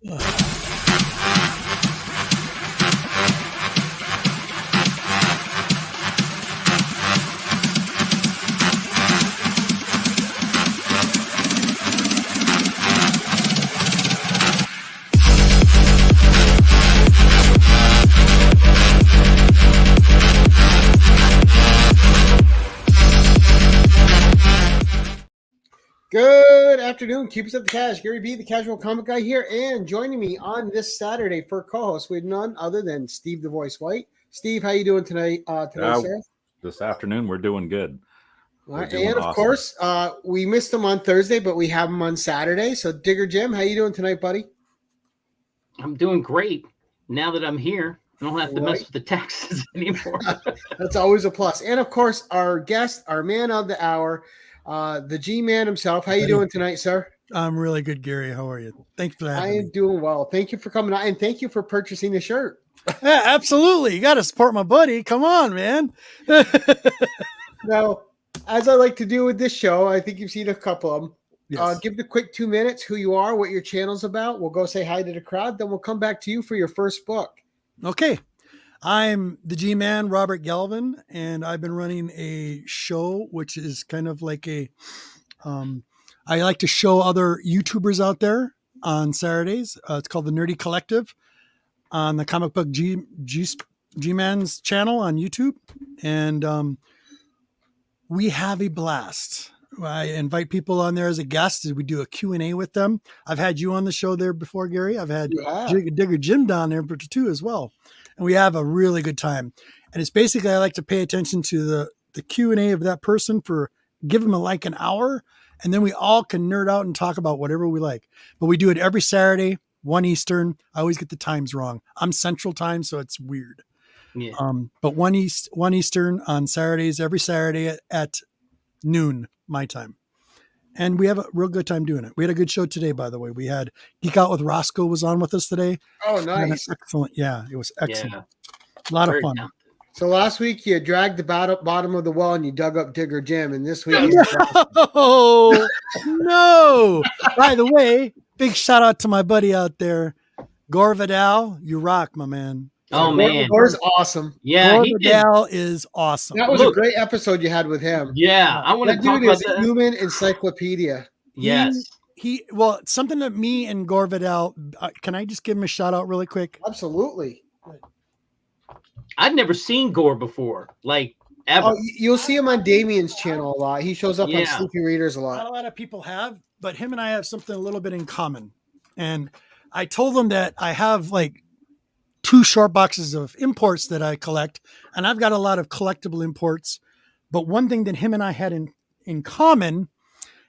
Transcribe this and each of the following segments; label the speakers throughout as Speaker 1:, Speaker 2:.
Speaker 1: Good afternoon, keepers of the cash. Gary B, the casual comic guy here, and joining me on this Saturday for co-host with none other than Steve the Voice White. Steve, how you doing tonight? Sir?
Speaker 2: This afternoon, we're doing good.
Speaker 1: And of course, we missed him on Thursday, but we have him on Saturday. So, Digger Jim, how you doing tonight, buddy?
Speaker 3: I'm doing great. Now that I'm here, I don't have to mess with the taxes anymore.
Speaker 1: That's always a plus. And of course, our guest, our man of the hour, the G Man himself. How you doing tonight, sir?
Speaker 4: I'm really good, Gary. How are you? Thanks for having me.
Speaker 1: I am doing well. Thank you for coming on, and thank you for purchasing the shirt.
Speaker 4: Yeah, absolutely. You got to support my buddy. Come on, man.
Speaker 1: Now, as I like to do with this show, I think you've seen a couple of them.
Speaker 4: Yes.
Speaker 1: Give the quick 2 minutes who you are, what your channel's about. We'll go say hi to the crowd. Then we'll come back to you for your first book.
Speaker 4: Okay. I'm the G Man, Robert Galvin, and I've been running a show, which is kind of like I like to show other YouTubers out there on Saturdays. It's called the Nerdy Collective on the Comicbook G Man's channel on YouTube. And we have a blast. I invite people on there as a guest. We do a Q&A with them. I've had you on the show there before, Gary. I've had Digger Jim down there too as well. And we have a really good time. And it's basically, I like to pay attention to the Q&A of that person give them like an hour. And then we all can nerd out and talk about whatever we like. But we do it every Saturday, 1 Eastern. I always get the times wrong. I'm Central Time, so it's weird.
Speaker 3: Yeah.
Speaker 4: But 1 Eastern on Saturdays, every Saturday at noon, my time. And we have a real good time doing it. We had a good show today, by the way. We had Geek Out with Roscoe was on with us today.
Speaker 1: Oh, nice.
Speaker 4: Excellent. Yeah, it was excellent. Yeah. A lot of fun.
Speaker 1: So last week you dragged the bottom of the well and you dug up Digger Jim. And this week...
Speaker 4: No. By the way, big shout out to my buddy out there, Gore Vidal. You rock, my man.
Speaker 3: Oh, man.
Speaker 1: Gore's awesome.
Speaker 3: Yeah,
Speaker 4: Vidal is awesome.
Speaker 1: That was a great episode you had with him.
Speaker 3: Yeah, I want to talk about
Speaker 1: that. Human encyclopedia.
Speaker 3: Yes.
Speaker 4: Well, something that me and Gore Vidal, can I just give him a shout out really quick?
Speaker 1: Absolutely.
Speaker 3: I'd never seen Gore before, like ever.
Speaker 1: Oh, you'll see him on Damien's channel a lot. He shows up on Sleepy Readers a lot.
Speaker 4: Not a lot of people have, but him and I have something a little bit in common. And I told him that I have like 2 short boxes of imports that I collect, and I've got a lot of collectible imports. But one thing that him and I had in common,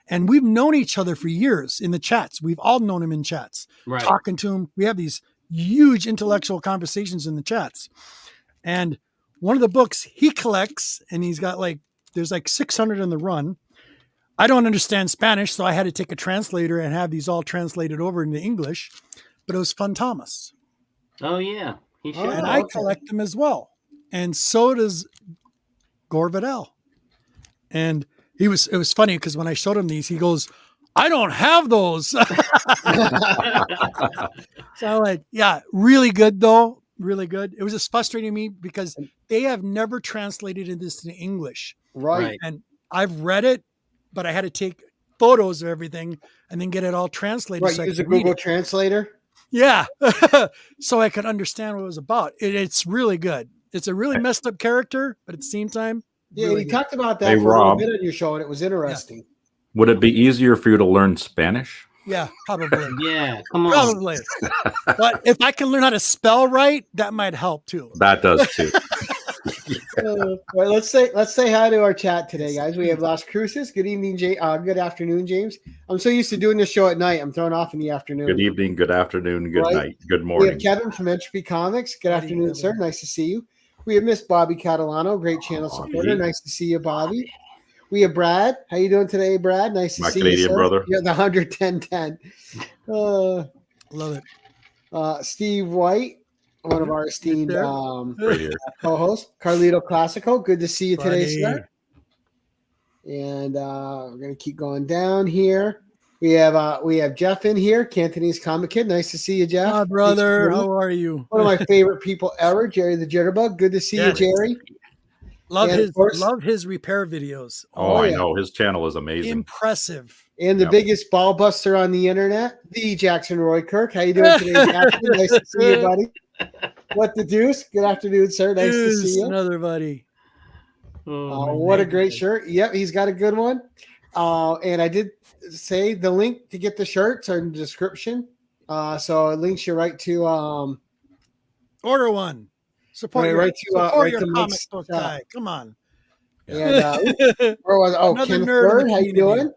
Speaker 4: and we've known each other for years in the chats. We've all known him in chats, talking to him. We have these huge intellectual conversations in the chats. And one of the books he collects, and he's got there's 600 in the run. I don't understand Spanish, so I had to take a translator and have these all translated over into English. But it was Fun Thomas.
Speaker 3: Oh, yeah. He should.
Speaker 4: And I collect them as well. And so does Gore Vidal. And it was funny because when I showed him these, he goes, I don't have those. So I'm like, yeah, really good though. Really good. It was just frustrating me because they have never translated this into English.
Speaker 1: Right.
Speaker 4: And I've read it, but I had to take photos of everything and then get it all translated.
Speaker 1: Right. So use a Google Translator.
Speaker 4: Yeah. So I could understand what it was about. It's really good. It's a really messed up character, but at the same time.
Speaker 1: Yeah.
Speaker 4: Really
Speaker 1: you talked about that for a little bit on your show and it was interesting. Yeah.
Speaker 2: Would it be easier for you to learn Spanish?
Speaker 4: Yeah, probably.
Speaker 3: Yeah, come on.
Speaker 4: Probably. But if I can learn how to spell right, that might help too.
Speaker 2: That does too.
Speaker 1: Well, let's say hi to our chat today, guys. We have Las Cruces. Good evening, good afternoon, James. I'm so used to doing this show at night. I'm thrown off in the afternoon.
Speaker 2: Good evening, good afternoon, good night, good morning.
Speaker 1: We have Kevin from Entropy Comics. Good afternoon, sir. Nice to see you. We have Miss Bobby Catalano, great channel supporter. Nice to see you, Bobby. We have Brad. How you doing today, Brad? Nice to see you,
Speaker 2: Canadian brother.
Speaker 1: Yeah, the 11010.
Speaker 4: Love
Speaker 1: it. Steve White, one of our esteemed co-hosts. Carlito Classico. Good to see you today, sir. And we're going to keep going down here. We have Jeff in here, Cantonese Comic Kid. Nice to see you, Jeff.
Speaker 4: Ah, brother, how are you?
Speaker 1: One of my favorite people ever, Jerry the Jitterbug. Good to see you, Jerry.
Speaker 4: Love
Speaker 1: And
Speaker 4: his repair videos.
Speaker 2: Oh, I
Speaker 1: yeah.
Speaker 2: know. His channel is amazing.
Speaker 4: Impressive.
Speaker 1: And the biggest ball buster on the internet, the Jackson Roy Kirk. How you doing today, Jackson? Nice to see you, buddy. What the deuce? Good afternoon, sir. Nice to see you.
Speaker 4: Another buddy.
Speaker 1: What a great shirt. Yep, he's got a good one. And I did say the link to get the shirts are in the description. So it links you right to
Speaker 4: order one. Support
Speaker 1: right
Speaker 4: your
Speaker 1: to
Speaker 4: comic book guy. Come on.
Speaker 1: And where was Kenneth Bird, how you doing?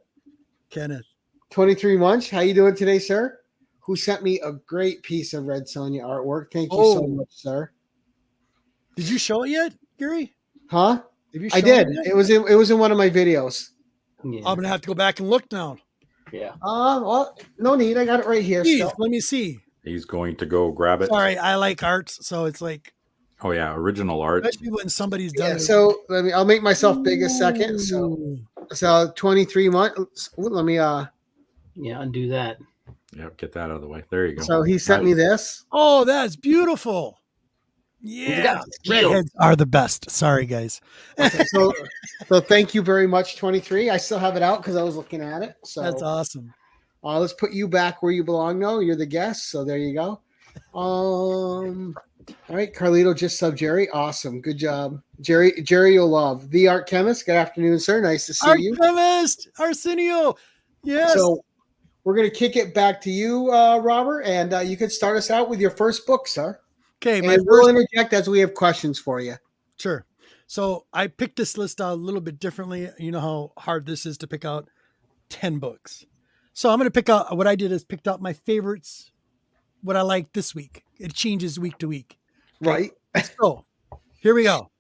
Speaker 4: Kenneth.
Speaker 1: 23 Munch, how you doing today, sir? Who sent me a great piece of Red Sonja artwork. Thank you so much, sir.
Speaker 4: Did you show it yet, Gary?
Speaker 1: Huh? I did. It was in one of my videos.
Speaker 3: Yeah.
Speaker 4: I'm gonna have to go back and look now.
Speaker 3: Yeah.
Speaker 1: Well, no need. I got it right here.
Speaker 4: Please, let me see.
Speaker 2: He's going to go grab it.
Speaker 4: Sorry, I like art, so it's like.
Speaker 2: Oh yeah, original art.
Speaker 4: Especially when somebody's done it.
Speaker 1: So I'll make myself big a second. So 23 months. Let me
Speaker 3: undo that.
Speaker 2: Yep, get that out of the way. There you go.
Speaker 1: So he sent me this.
Speaker 4: Oh, that's beautiful. Yeah, redheads are the best. Sorry, guys.
Speaker 1: Okay, so thank you very much, 23. I still have it out because I was looking at it. So
Speaker 4: that's awesome.
Speaker 1: Let's put you back where you belong now. You're the guest, so there you go. All right, Carlito just sub Jerry. Awesome. Good job. Jerry you'll love. The Art Chemist. Good afternoon, sir. Nice to see you.
Speaker 4: Art Chemist, Arsenio. Yes.
Speaker 1: So we're going to kick it back to you, Robert, and you could start us out with your first book, sir.
Speaker 4: Okay.
Speaker 1: We'll interject as we have questions for you.
Speaker 4: Sure. So I picked this list out a little bit differently. You know how hard this is to pick out 10 books. So I'm going to pick out what I did is picked out my favorites, what I like this week. It changes week to week.
Speaker 1: Okay?
Speaker 4: Right. So here we go.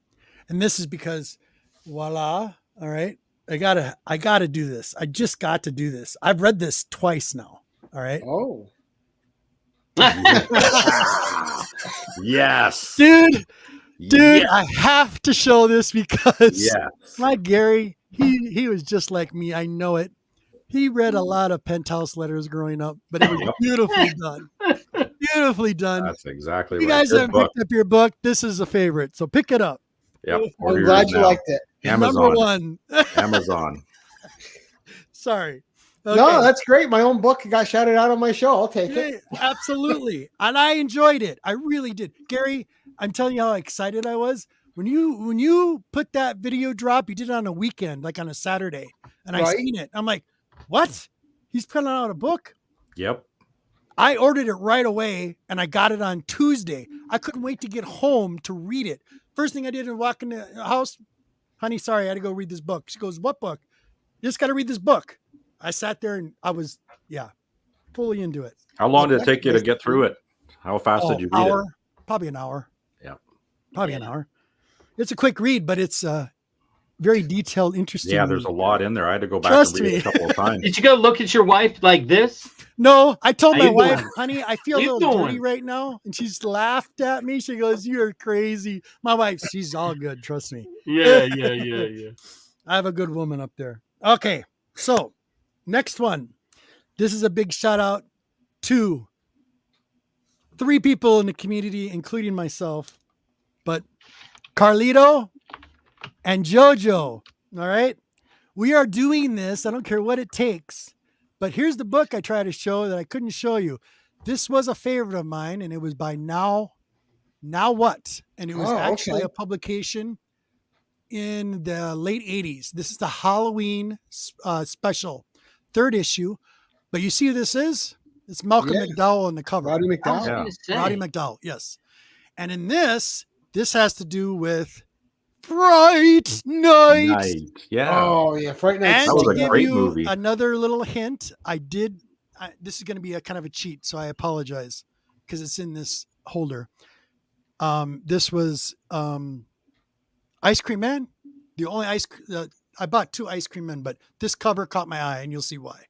Speaker 4: And this is because voila. All right. I gotta do this. I just got to do this. I've read this twice now. All right.
Speaker 1: Oh.
Speaker 2: Yes.
Speaker 4: Dude,
Speaker 2: yes.
Speaker 4: I have to show this because
Speaker 2: Yes.
Speaker 4: my Gary, he was just like me. I know it. He read a lot of Penthouse letters growing up, but it was beautifully done. Beautifully done.
Speaker 2: That's exactly
Speaker 4: you
Speaker 2: right.
Speaker 4: guys haven't picked up your book. This is a favorite. So pick it up.
Speaker 2: Yep.
Speaker 1: I'm glad you liked it.
Speaker 2: Amazon.
Speaker 4: Number one.
Speaker 2: Amazon.
Speaker 4: Sorry.
Speaker 1: Okay. No, that's great. My own book got shouted out on my show. I'll take it.
Speaker 4: Absolutely. And I enjoyed it. I really did. Gary, I'm telling you how excited I was. When you put that video drop, you did it on a weekend, like on a Saturday, and I seen it. I'm like, what? He's putting out a book?
Speaker 2: Yep.
Speaker 4: I ordered it right away and I got it on Tuesday. I couldn't wait to get home to read it. First thing I did was walk in the house. Honey, sorry, I had to go read this book. She goes, what book? You just got to read this book. I sat there and I was, fully into it.
Speaker 2: How long did it take you to get through it? How fast did you read it?
Speaker 4: Probably an hour.
Speaker 2: Yeah.
Speaker 4: Probably an hour. It's a quick read, but it's very detailed, interesting.
Speaker 2: Yeah, there's a lot in there. I had to go back and read it a couple of times.
Speaker 3: Did you go look at your wife like this?
Speaker 4: No, I told
Speaker 3: How
Speaker 4: my
Speaker 3: you
Speaker 4: wife,
Speaker 3: doing?
Speaker 4: honey, I feel a little dirty right now. And she's laughed at me. She goes, you're crazy. My wife, she's all good. Trust me.
Speaker 3: Yeah.
Speaker 4: I have a good woman up there. Okay. So next one. This is a big shout out to 3 people in the community, including myself, but Carlito and Jojo. All right. We are doing this. I don't care what it takes. But here's the book I try to show that I couldn't show you. This was a favorite of mine, and it was by Now What? And it was actually a publication in the late 80s. This is the Halloween special, 3rd issue. But you see who this is? It's Malcolm McDowell on the cover.
Speaker 1: Roddy McDowell.
Speaker 4: Roddy McDowell, yes. And in this has to do with Fright Night.
Speaker 2: Yeah.
Speaker 1: Oh, yeah. Fright Night.
Speaker 4: And
Speaker 2: That was
Speaker 4: to
Speaker 2: a
Speaker 4: give
Speaker 2: great
Speaker 4: you
Speaker 2: movie.
Speaker 4: another little hint, this is going to be a kind of a cheat, so I apologize because it's in this holder. This was Ice Cream Man. The only I bought 2 Ice Cream Men, but this cover caught my eye, and you'll see why.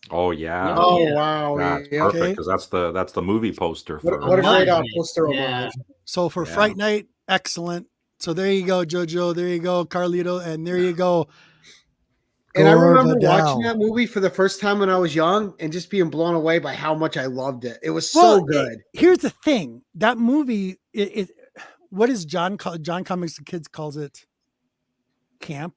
Speaker 2: Oh yeah.
Speaker 1: Oh wow.
Speaker 2: That's perfect because that's the movie poster for.
Speaker 1: What a great poster.
Speaker 3: Yeah.
Speaker 4: So for Fright Night, excellent. So there you go, Jojo. There you go, Carlito, and there you go.
Speaker 1: And I
Speaker 4: Gore
Speaker 1: remember
Speaker 4: Vidal.
Speaker 1: watching that movie for the first time when I was young and just being blown away by how much I loved it. It was so good.
Speaker 4: Here's the thing. That movie, what is John Comics the Kids calls it? Campy?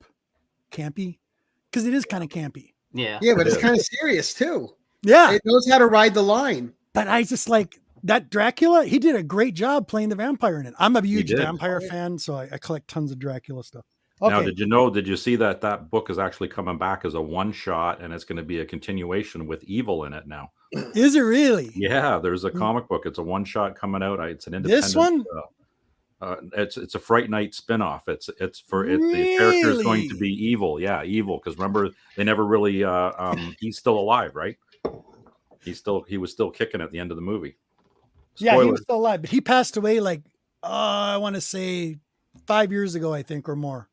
Speaker 4: Because it is kind of campy.
Speaker 3: Yeah.
Speaker 1: Yeah, but it's kind of serious too.
Speaker 4: Yeah.
Speaker 1: It knows how to ride the line.
Speaker 4: But I just like that Dracula. He did a great job playing the vampire in it. I'm a huge vampire fan, so I collect tons of Dracula stuff. Okay.
Speaker 2: Now, did you see that book is actually coming back as a one shot and it's going to be a continuation with evil in it now?
Speaker 4: Is it really?
Speaker 2: Yeah, there's a comic book. It's a one shot coming out. It's an independent.
Speaker 4: This one?
Speaker 2: It's a Fright Night spinoff.
Speaker 4: Really?
Speaker 2: The character is going to be evil. Yeah, evil. Because remember, they never really. He's still alive, right? He was still kicking at the end of the movie.
Speaker 4: Yeah, he
Speaker 2: Spoiler.
Speaker 4: was still alive, but he passed away like I want to say 5 years ago, I think, or more.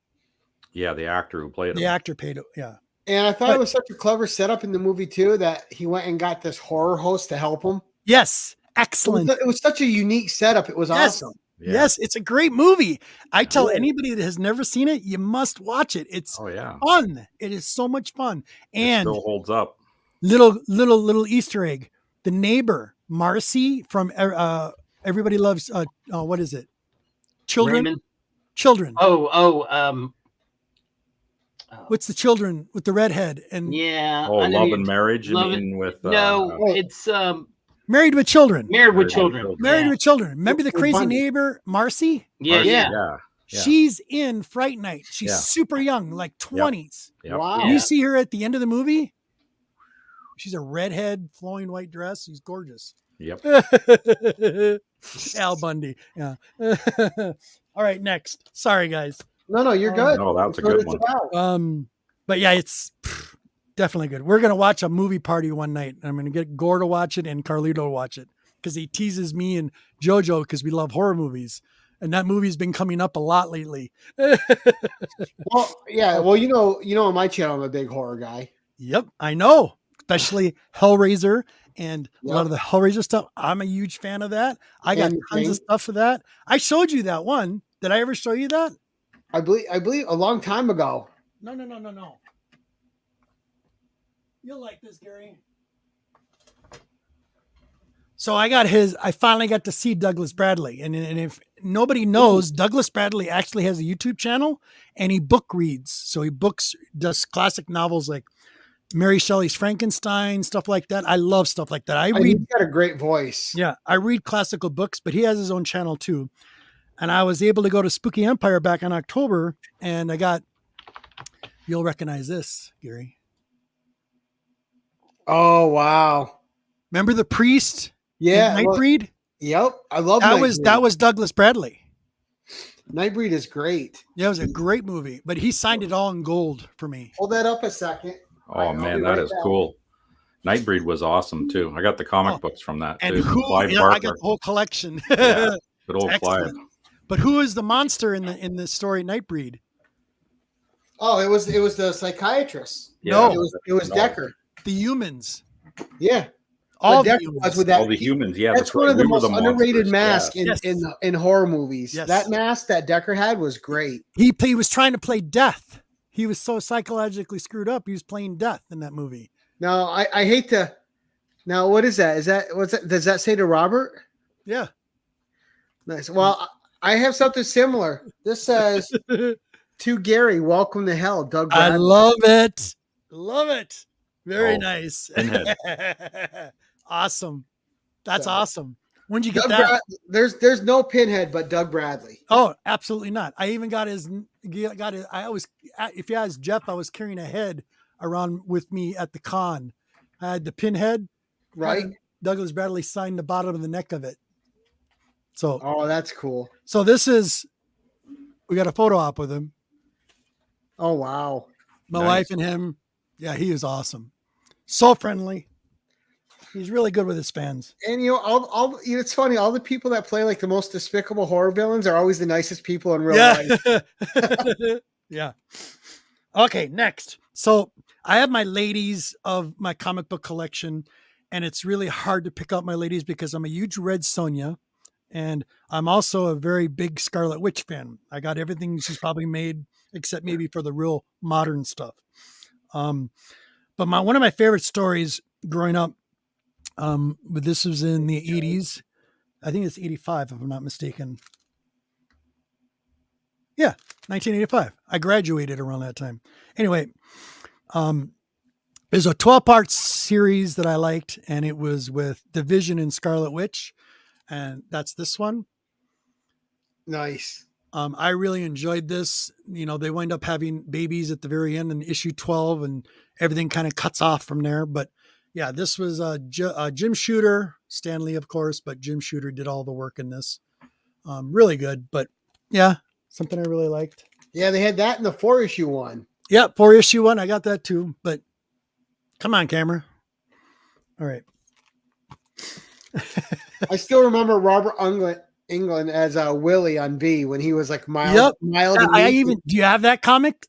Speaker 2: Yeah, the actor who played him.
Speaker 4: The actor paid it. Yeah.
Speaker 1: And I thought it was such a clever setup in the movie too that he went and got this horror host to help him.
Speaker 4: Yes, excellent.
Speaker 1: It was such a unique setup. It was awesome.
Speaker 2: Yeah.
Speaker 4: Yes, it's a great movie. I tell anybody that has never seen it, you must watch it. It's fun. It is so much fun. And
Speaker 2: it still holds up.
Speaker 4: Little Easter egg. The neighbor, Marcy from Everybody Loves what is it? Children.
Speaker 3: Raymond?
Speaker 4: Children.
Speaker 3: What's
Speaker 4: the children with the redhead and
Speaker 2: Love and Marriage?
Speaker 3: It's
Speaker 4: Married with Children.
Speaker 3: Married with Children.
Speaker 4: Married with Children. Remember the crazy neighbor, Marcy?
Speaker 3: Yeah.
Speaker 4: She's in Fright Night. She's super young, like 20s.
Speaker 2: Yep.
Speaker 1: Wow.
Speaker 4: You see her at the end of the movie. She's a redhead, flowing white dress. She's gorgeous.
Speaker 2: Yep.
Speaker 4: Al Bundy. Yeah. All right, next. Sorry, guys.
Speaker 1: No, you're good.
Speaker 2: No, that's a good one.
Speaker 4: But yeah, it's definitely good. We're gonna watch a movie party one night. I'm gonna get Gore to watch it and Carlito to watch it because he teases me and JoJo because we love horror movies, and that movie's been coming up a lot lately.
Speaker 1: Well, yeah. Well, you know, on my channel, I'm a big horror guy.
Speaker 4: Yep, I know. Especially Hellraiser and a lot of the Hellraiser stuff. I'm a huge fan of that. I got tons of stuff for that. I showed you that one. Did I ever show you that?
Speaker 1: I believe a long time ago.
Speaker 4: No. You'll like this, Gary. So I finally got to see Douglas Bradley. And if nobody knows, Douglas Bradley actually has a YouTube channel and he book reads. So he does classic novels like Mary Shelley's Frankenstein, stuff like that. I love stuff like that.
Speaker 1: He's got a great voice.
Speaker 4: Yeah. I read classical books, but he has his own channel too. And I was able to go to Spooky Empire back in October and you'll recognize this, Gary.
Speaker 1: Oh, wow.
Speaker 4: Remember the priest?
Speaker 1: Yeah.
Speaker 4: Nightbreed?
Speaker 1: Yep. I love
Speaker 4: that was Douglas Bradley.
Speaker 1: Nightbreed is great.
Speaker 4: Yeah, it was a great movie, but he signed it all in gold for me.
Speaker 1: Hold that up a second.
Speaker 2: Oh man, that is cool. Nightbreed was awesome too. I got the comic books from that
Speaker 4: and
Speaker 2: too.
Speaker 4: I got the whole collection.
Speaker 2: Good old Clive.
Speaker 4: But who is the monster in the story Nightbreed?
Speaker 1: Oh, it was the psychiatrist.
Speaker 2: Yeah,
Speaker 1: no, it was Decker.
Speaker 4: The humans.
Speaker 1: Yeah.
Speaker 4: All
Speaker 2: the humans. Yeah,
Speaker 1: that's one of the most underrated masks in horror movies.
Speaker 4: Yes.
Speaker 1: That mask that Decker had was great.
Speaker 4: He was trying to play Death. He was so psychologically screwed up. He was playing Death in that movie.
Speaker 1: No, I hate to. Now, what is that? Does that say to Robert?
Speaker 4: Yeah.
Speaker 1: Nice. Well, I have something similar. This says to Gary, welcome to hell, Doug Bradley.
Speaker 4: I love it. Love it. Very nice. Awesome. That's awesome. When'd you get that?
Speaker 1: There's no Pinhead but Doug Bradley.
Speaker 4: Oh, absolutely not. I even got his. If you ask Jeff, I was carrying a head around with me at the con. I had the Pinhead.
Speaker 1: Right.
Speaker 4: Douglas Bradley signed the bottom of the neck of it. So.
Speaker 1: Oh, that's cool.
Speaker 4: So we got a photo op with him.
Speaker 1: Oh wow.
Speaker 4: My wife and him. Yeah, he is awesome. So friendly. He's really good with his fans.
Speaker 1: And it's funny. All the people that play like the most despicable horror villains are always the nicest people in real life.
Speaker 4: Yeah. Okay, next. So I have my ladies of my comic book collection, and it's really hard to pick out my ladies because I'm a huge Red Sonja, and I'm also a very big Scarlet Witch fan. I got everything she's probably made except maybe for the real modern stuff. But one of my favorite stories growing up, but this was in the 80s. I think it's 85, if I'm not mistaken. Yeah, 1985. I graduated around that time. Anyway, there's a 12-part series that I liked, and it was with Division and Scarlet Witch, and that's this one.
Speaker 1: Nice.
Speaker 4: I really enjoyed this. They wind up having babies at the very end in issue 12, and everything kind of cuts off from there. But yeah, this was Jim Shooter, Stan Lee, of course, but Jim Shooter did all the work in this. Really good, but yeah, something I really liked.
Speaker 1: Yeah, they had that in the 4-issue one.
Speaker 4: Yeah, 4-issue one. I got that too, but come on, camera. All right.
Speaker 1: I still remember Robert Englund as Willie on V when he was like mild.
Speaker 4: Yep.
Speaker 1: mild
Speaker 4: Do you have that comic?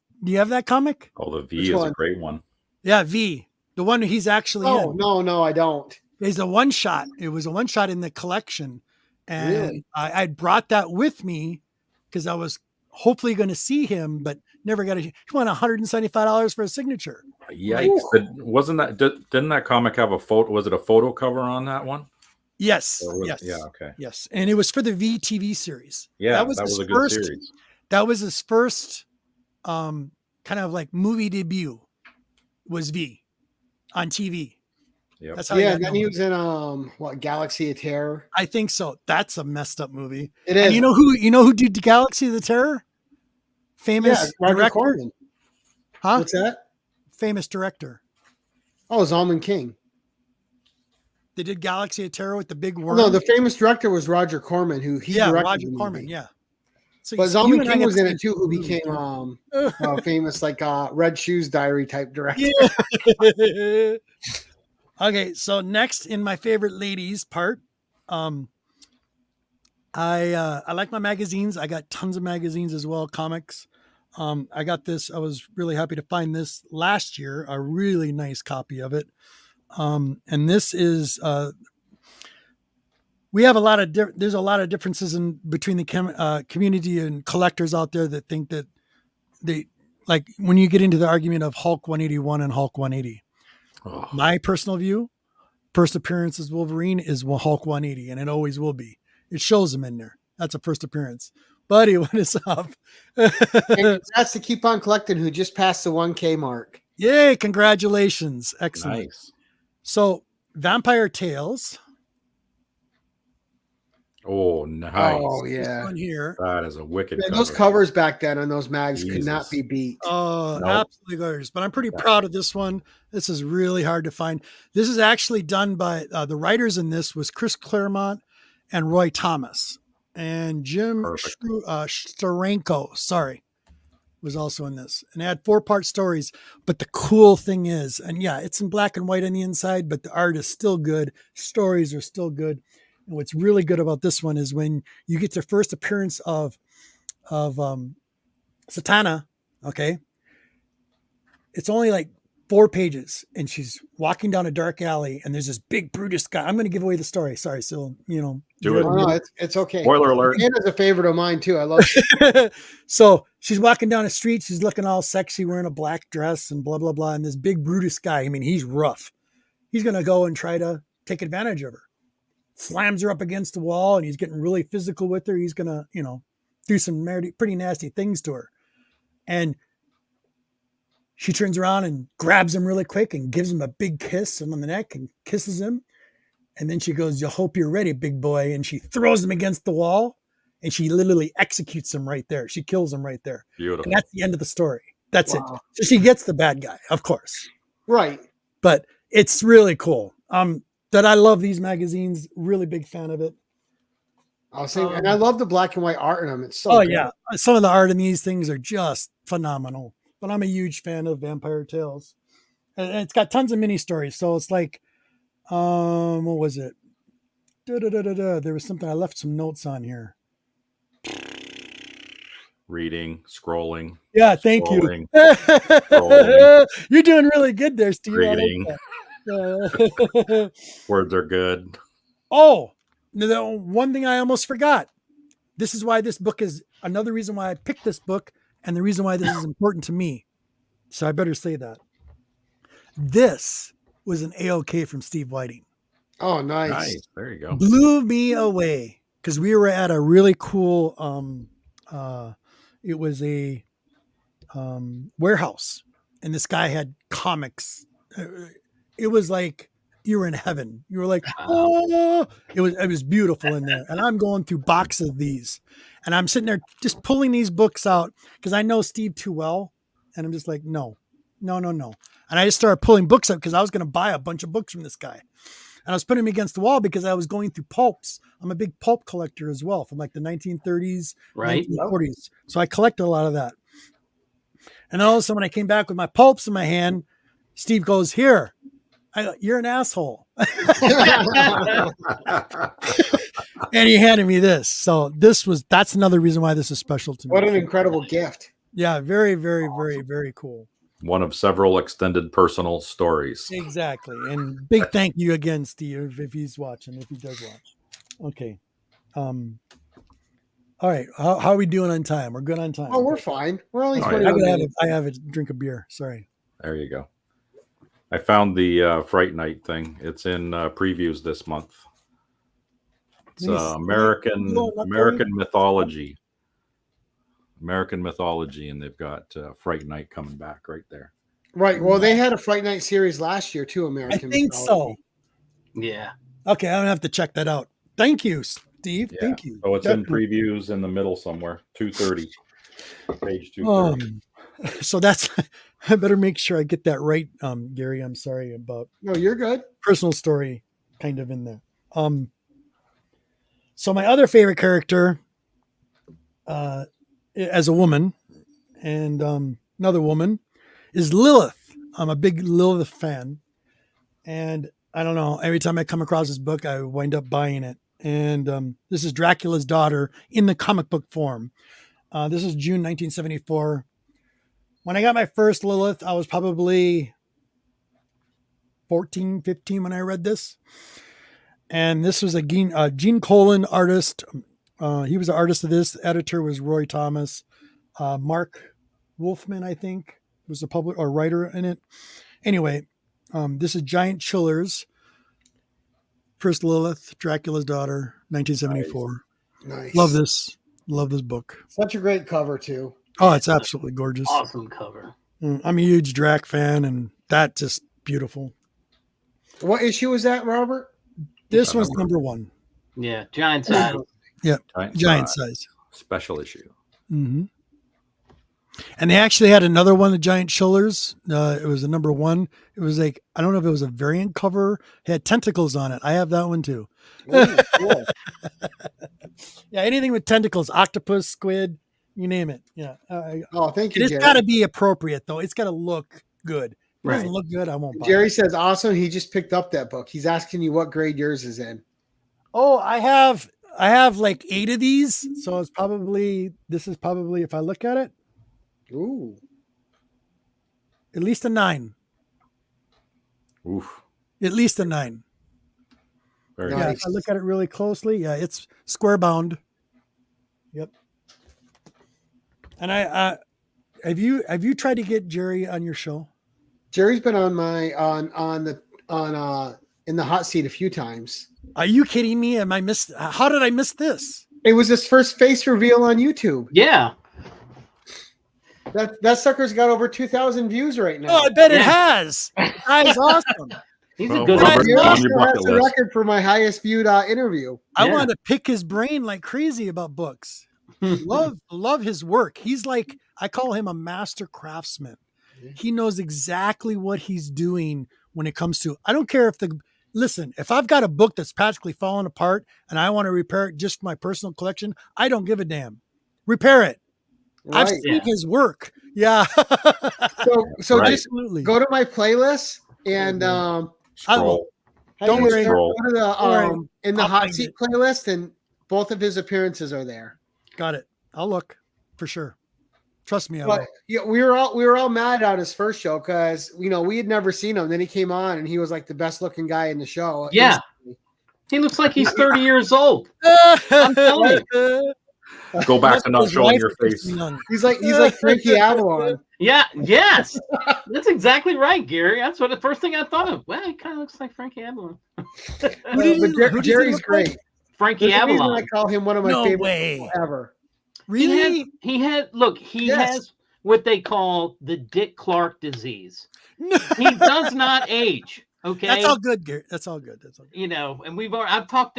Speaker 2: Oh, the V
Speaker 1: Which
Speaker 2: is
Speaker 1: one?
Speaker 2: a great one.
Speaker 4: Yeah, V. The one he's actually in.
Speaker 1: No, I don't.
Speaker 4: It's a one shot. It was a one shot in the collection. And
Speaker 1: Really?
Speaker 4: I brought that with me because I was hopefully going to see him, but never got he won $175 for a signature.
Speaker 2: Yikes. Didn't that comic have a photo? Was it a photo cover on that one?
Speaker 4: Yes.
Speaker 2: Yes.
Speaker 4: Yes.
Speaker 2: Yeah. Okay.
Speaker 4: Yes. And it was for the VTV series.
Speaker 2: Yeah. That was a good series.
Speaker 4: That was his first kind of like movie debut was V on TV.
Speaker 2: Yep.
Speaker 4: That's how
Speaker 1: And then he was in Galaxy of Terror.
Speaker 4: I think so. That's a messed up movie.
Speaker 1: It is.
Speaker 4: And you know who did Galaxy of the Terror? Famous
Speaker 1: Roger
Speaker 4: director.
Speaker 1: Corman.
Speaker 4: Huh?
Speaker 1: What's that?
Speaker 4: Famous director.
Speaker 1: Oh, Zalman King.
Speaker 4: They did Galaxy of Terror with the big worm.
Speaker 1: No, the famous director was Roger Corman, who directed
Speaker 4: Roger
Speaker 1: the movie.
Speaker 4: Corman. Yeah. So
Speaker 1: But
Speaker 4: you
Speaker 1: Zalman
Speaker 4: and I
Speaker 1: King
Speaker 4: have
Speaker 1: was in
Speaker 4: seen
Speaker 1: it too, who
Speaker 4: movies,
Speaker 1: became
Speaker 4: too.
Speaker 1: famous like Red Shoes Diary type director.
Speaker 4: Yeah. Okay, so next in my favorite ladies part, I like my magazines. I got tons of magazines as well, comics. I got this. I was really happy to find this last year, a really nice copy of it. And this is we have a lot of there's a lot of differences in between the community and collectors out there that think that they like when you get into the argument of Hulk 181 and Hulk 180.
Speaker 2: Oh.
Speaker 4: My personal view, first appearance as Wolverine is Hulk 180, and it always will be. It shows him in there. That's a first appearance. Buddy, what is up?
Speaker 1: And congrats to Keep On Collecting, who just passed the 1K mark.
Speaker 4: Yay, congratulations. Excellent.
Speaker 2: Nice.
Speaker 4: So, Vampire Tales.
Speaker 2: Oh, nice.
Speaker 1: Oh,
Speaker 4: This
Speaker 1: yeah.
Speaker 4: one here.
Speaker 2: That is a wicked
Speaker 1: And
Speaker 2: cover.
Speaker 1: those covers back then on those mags could
Speaker 2: Jesus.
Speaker 1: not be beat.
Speaker 4: Oh,
Speaker 2: Nope.
Speaker 4: absolutely gorgeous. But I'm pretty proud of this one. This is really hard to find. This is actually done by the writers in this was Chris Claremont and Roy Thomas. And Jim
Speaker 2: Perfect.
Speaker 4: Steranko, was also in this. And it had 4-part stories. But the cool thing is, and yeah, it's in black and white on the inside, but the art is still good. Stories are still good. And what's really good about this one is when you get the first appearance of Satana, okay, it's only like 4 pages, and she's walking down a dark alley, and there's this big Brutus guy. I'm going to give away the story. Sorry, so
Speaker 2: Do it.
Speaker 1: Oh, no, it's okay.
Speaker 2: Spoiler alert.
Speaker 1: Anna's a favorite of mine too. I love
Speaker 4: So she's walking down the street. She's looking all sexy, wearing a black dress and blah, blah, blah. And this big Brutus guy, I mean, he's rough. He's going to go and try to take advantage of her. Slams her up against the wall, and he's getting really physical with her. He's going to, do some pretty nasty things to her. And she turns around and grabs him really quick and gives him a big kiss on the neck and kisses him. And then she goes, "You hope you're ready, big boy." And she throws him against the wall, and she literally executes him right there. She kills him right there.
Speaker 2: Beautiful.
Speaker 4: And that's the end of the story. That's
Speaker 1: Wow.
Speaker 4: it. So she gets the bad guy, of course.
Speaker 1: Right.
Speaker 4: But it's really cool. That I love these magazines. Really big fan of it.
Speaker 1: I'll say, and I love the black and white art in them. It's so
Speaker 4: Oh
Speaker 1: good.
Speaker 4: yeah, some of the art in these things are just phenomenal. But I'm a huge fan of Vampire Tales, and it's got tons of mini stories. So it's like, what was it? There was something I left some notes on here.
Speaker 2: Reading, scrolling.
Speaker 4: Yeah, thank
Speaker 2: Scrolling.
Speaker 4: you.
Speaker 2: Scrolling.
Speaker 4: You're doing really good there, Steve. I like
Speaker 2: Reading.
Speaker 4: that.
Speaker 2: Words are good.
Speaker 4: Oh, the one thing I almost forgot. This is why this book is another reason why I picked this book, and the reason why this is important to me. So I better say that. This was an A-OK from Steve Whiting.
Speaker 1: Oh, nice.
Speaker 2: Nice. There you go.
Speaker 4: Blew me away because we were at a really cool it was a warehouse, and this guy had comics. It was like you were in heaven. You were like, oh, it was beautiful in there. And I'm going through boxes of these, and I'm sitting there just pulling these books out because I know Steve too well, and I'm just like, no. And I just started pulling books up because I was going to buy a bunch of books from this guy. And I was putting them against the wall because I was going through pulps. I'm a big pulp collector as well, from like the 1930s,
Speaker 3: Right.
Speaker 4: 1940s. So I collected a lot of that. And then all of a sudden, when I came back with my pulps in my hand, Steve goes, "Here, you're an asshole." And he handed me this. So that's another reason why this is special to me.
Speaker 1: What an incredible gift.
Speaker 4: Yeah, very, very, very, very cool.
Speaker 2: One of several extended personal stories.
Speaker 4: Exactly. And big thank you again, Steve, if he's watching, if he does watch. Okay. All right. How are we doing on time? We're good on time.
Speaker 1: Oh, we're fine. We're only
Speaker 2: Oh,
Speaker 1: 21 minutes.
Speaker 4: I have a drink of beer. Sorry.
Speaker 2: There you go. I found the Fright Night thing. It's in previews this month. It's American mythology. American mythology, and they've got Fright Night coming back right there.
Speaker 1: Right. Well, they had a Fright Night series last year too, American.
Speaker 4: I think so.
Speaker 3: Yeah.
Speaker 4: Okay, I'm gonna have to check that out. Thank you, Steve.
Speaker 2: Yeah.
Speaker 4: Thank you.
Speaker 2: So it's
Speaker 4: Definitely.
Speaker 2: in previews in the middle somewhere, 230, page 230.
Speaker 4: So that's I better make sure I get that right, Gary. I'm sorry about
Speaker 1: No, you're good.
Speaker 4: personal story kind of in there. So my other favorite character, as a woman, and another woman, is Lilith. I'm a big Lilith fan, and I don't know. Every time I come across this book, I wind up buying it. And this is Dracula's daughter in the comic book form. This is June 1974. When I got my first Lilith, I was probably 14, 15 when I read this. And this was a Gene Colan artist. He was the artist of this. The editor was Roy Thomas. Mark Wolfman, I think, was the public or writer in it. Anyway, this is Giant Chillers. First Lilith, Dracula's daughter, 1974.
Speaker 1: Nice.
Speaker 4: Love this book.
Speaker 1: Such a great cover too.
Speaker 4: Oh, it's absolutely gorgeous.
Speaker 3: Awesome cover.
Speaker 4: I'm a huge Drac fan, and that's just beautiful.
Speaker 1: What issue was that, Robert?
Speaker 4: This was number 1.
Speaker 3: Yeah. Giant size.
Speaker 4: Yeah, giant
Speaker 2: size.
Speaker 4: size.
Speaker 2: Special issue.
Speaker 4: Mm-hmm. And they actually had another one, the Giant Chillers. It was a number 1. It was like, I don't know if it was a variant cover. It had tentacles on it. I have that one too.
Speaker 1: Ooh, cool.
Speaker 4: Yeah, anything with tentacles, octopus, squid, you name it. Yeah.
Speaker 1: Oh, thank you,
Speaker 4: It's
Speaker 1: Jerry.
Speaker 4: got to be appropriate, though. It's got to look good. If it
Speaker 3: Right.
Speaker 4: doesn't look good, I won't buy
Speaker 1: Jerry
Speaker 4: it.
Speaker 1: says awesome. He just picked up that book. He's asking you what grade yours is in.
Speaker 4: Oh, I have like 8 of these. So this is probably, if I look at it,
Speaker 1: Ooh.
Speaker 4: at least a 9.
Speaker 2: Oof.
Speaker 4: At least a 9.
Speaker 2: Very
Speaker 1: Nice.
Speaker 4: Yeah,
Speaker 2: nice.
Speaker 4: if I look at it really closely, yeah, it's square bound. Yep. And I have you tried to get Jerry on your show?
Speaker 1: Jerry's been on my in the hot seat a few times.
Speaker 4: Are you kidding me? How did I miss this?
Speaker 1: It was his first face reveal on YouTube.
Speaker 3: Yeah.
Speaker 1: That sucker's got over 2,000 views right now.
Speaker 4: Oh, I bet it
Speaker 3: Yeah.
Speaker 4: has. That is awesome.
Speaker 3: He's
Speaker 2: Well,
Speaker 3: a good
Speaker 2: Robert,
Speaker 1: Jerry
Speaker 2: on
Speaker 3: actor.
Speaker 2: your
Speaker 1: still
Speaker 2: bucket
Speaker 1: has the
Speaker 2: list.
Speaker 1: record for my highest viewed interview.
Speaker 4: I
Speaker 3: Yeah.
Speaker 4: want to pick his brain like crazy about books. love his work. He's like, I call him a master craftsman. He knows exactly what he's doing when it comes to, I don't care if I've got a book that's practically falling apart and I want to repair it just for my personal collection, I don't give a damn. Repair it. I've
Speaker 1: Right.
Speaker 4: seen
Speaker 3: Yeah.
Speaker 4: his work. Yeah.
Speaker 1: So
Speaker 2: Right.
Speaker 1: just
Speaker 4: Absolutely.
Speaker 1: go to my playlist and
Speaker 2: Scroll.
Speaker 4: Don't worry.
Speaker 2: Scroll.
Speaker 1: go to the
Speaker 4: worry.
Speaker 1: in the
Speaker 4: I'll
Speaker 1: hot
Speaker 4: find
Speaker 1: seat
Speaker 4: it.
Speaker 1: playlist, and both of his appearances are there.
Speaker 4: Got it. I'll look for sure. Trust me. I will.
Speaker 1: But yeah, we were all mad on his first show because we had never seen him. Then he came on and he was like the best looking guy in the show.
Speaker 3: Yeah. He looks like he's 30 years old. I'm telling
Speaker 2: Go back to not
Speaker 4: His
Speaker 2: showing
Speaker 4: wife
Speaker 2: your
Speaker 4: looks
Speaker 2: face.
Speaker 4: young.
Speaker 1: He's like Frankie Avalon.
Speaker 3: Yeah, yes. That's exactly right, Gary. That's what the first thing I thought of. Well, he kind of looks like Frankie Avalon.
Speaker 4: Who did he
Speaker 1: Jerry's
Speaker 4: look like?
Speaker 1: great.
Speaker 3: Frankie
Speaker 1: There's a reason I
Speaker 3: Avalon.
Speaker 1: call him one of my
Speaker 4: No
Speaker 1: favorite
Speaker 4: way.
Speaker 1: people ever.
Speaker 4: Really?
Speaker 3: He
Speaker 1: Yes.
Speaker 3: has what they call the Dick Clark disease.
Speaker 4: No.
Speaker 3: He does not age. Okay.
Speaker 4: That's all good, Gary. That's all good. That's all good.
Speaker 3: You know, and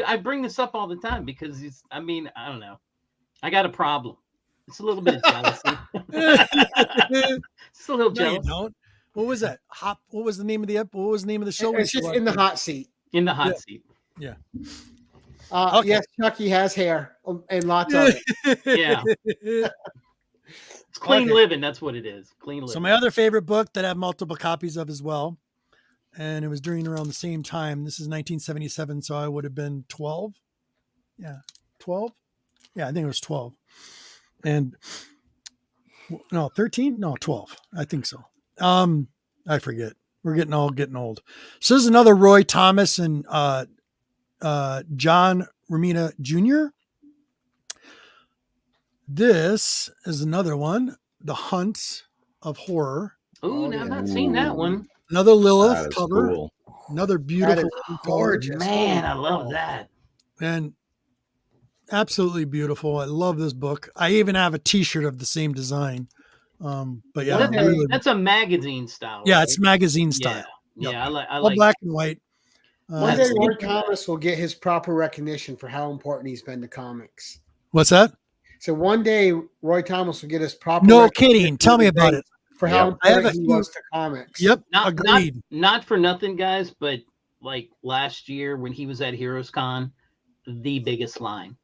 Speaker 3: I bring this up all the time because I don't know. I got a problem. It's a little bit of jealousy. It's a little
Speaker 4: No, you
Speaker 3: jealous.
Speaker 4: don't. What was that? What was the name of the show?
Speaker 1: It's just in the hot seat.
Speaker 3: In the hot seat.
Speaker 4: Yeah.
Speaker 1: Okay. Yes, Chucky has hair and lots of it.
Speaker 3: Yeah. It's clean living. That's what it is. Clean living.
Speaker 4: So my other favorite book that I have multiple copies of as well, and it was during around the same time. This is 1977, so I would have been 12. Yeah, 12. Yeah, I think it was 12. And no, 13? No, 12. I think so. I forget. We're getting old. So this is another Roy Thomas and John Romita Jr. This is another one, The Hunt of Horror.
Speaker 3: Ooh, I've not seen that one.
Speaker 4: Another Lilith
Speaker 2: That is
Speaker 4: cover.
Speaker 2: cool.
Speaker 4: Another beautiful,
Speaker 1: gorgeous.
Speaker 3: Man, I love that.
Speaker 4: and absolutely beautiful. I love this book. I even have a T-shirt of the same design. But yeah,
Speaker 3: That's a magazine style.
Speaker 4: yeah,
Speaker 3: right?
Speaker 4: it's magazine style.
Speaker 3: Yeah,
Speaker 4: Yep.
Speaker 3: I
Speaker 4: All
Speaker 3: like
Speaker 4: black and white.
Speaker 1: One day,
Speaker 3: That's-
Speaker 1: Roy Thomas will get his proper recognition for how important he's been to comics.
Speaker 4: What's that?
Speaker 1: So one day, Roy Thomas will get his proper.
Speaker 4: No
Speaker 1: recognition
Speaker 4: kidding. Tell me about it.
Speaker 1: for how
Speaker 2: Yep.
Speaker 4: I have
Speaker 1: important
Speaker 4: a
Speaker 1: he
Speaker 4: few-
Speaker 1: was to comics.
Speaker 4: Yep,
Speaker 3: not
Speaker 4: agreed.
Speaker 3: not for nothing, guys, but like last year when he was at Heroes Con, the biggest line.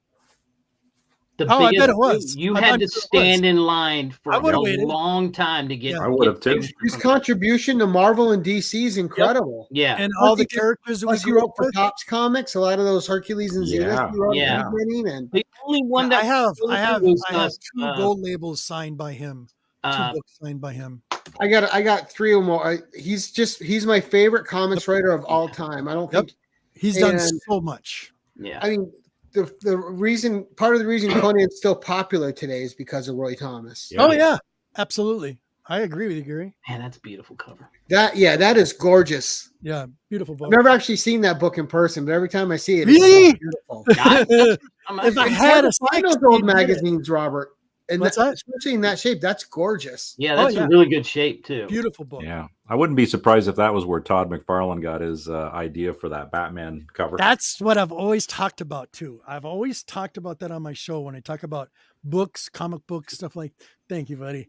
Speaker 4: I bet it was.
Speaker 3: You
Speaker 4: I
Speaker 3: had
Speaker 4: bet
Speaker 3: to
Speaker 4: it was.
Speaker 3: stand in line for
Speaker 4: I
Speaker 3: a
Speaker 4: would've waited.
Speaker 3: long time to get.
Speaker 4: Yeah.
Speaker 2: I would have too.
Speaker 1: His contribution to Marvel and DC is incredible.
Speaker 3: Yeah,
Speaker 4: And
Speaker 1: Plus
Speaker 4: all the
Speaker 1: he did-
Speaker 4: characters that we
Speaker 1: Plus, he
Speaker 4: grew
Speaker 1: wrote
Speaker 4: up
Speaker 1: for
Speaker 4: with.
Speaker 1: Topps Comics, a lot of those Hercules and Zeus.
Speaker 2: Yeah,
Speaker 1: he wrote
Speaker 3: yeah.
Speaker 1: at the beginning, and
Speaker 3: the only one
Speaker 4: I
Speaker 3: that
Speaker 4: have
Speaker 3: was,
Speaker 4: 2 gold labels signed by him. 2 books signed by him.
Speaker 1: I got 3 or more. He's my favorite comics writer of all time. I don't
Speaker 4: Yep.
Speaker 1: think.
Speaker 4: He's done
Speaker 1: And-
Speaker 4: so much.
Speaker 3: Yeah,
Speaker 1: I mean, part of the reason Conan's still popular today is because of Roy Thomas.
Speaker 2: Yeah.
Speaker 4: Oh yeah, absolutely. I agree with you, Gary.
Speaker 3: man, that's a beautiful cover.
Speaker 1: That is gorgeous.
Speaker 4: Yeah, beautiful
Speaker 1: I've
Speaker 4: book.
Speaker 1: never actually seen that book in person, but every time I see it,
Speaker 4: Really?
Speaker 1: it's so beautiful.
Speaker 4: If I
Speaker 1: It's
Speaker 4: had
Speaker 1: hard
Speaker 4: a
Speaker 1: to find
Speaker 4: six,
Speaker 1: those old
Speaker 4: you'd get it.
Speaker 1: magazines, Robert, and
Speaker 4: What's that?
Speaker 1: especially in that shape, that's gorgeous.
Speaker 3: Yeah, that's
Speaker 4: Oh, yeah.
Speaker 3: in really good shape too.
Speaker 4: Beautiful book.
Speaker 2: Yeah, I wouldn't be surprised if that was where Todd McFarlane got his idea for that Batman cover.
Speaker 4: That's what I've always talked about too. I've always talked about that on my show when I talk about books, comic books, stuff like. Thank you, buddy.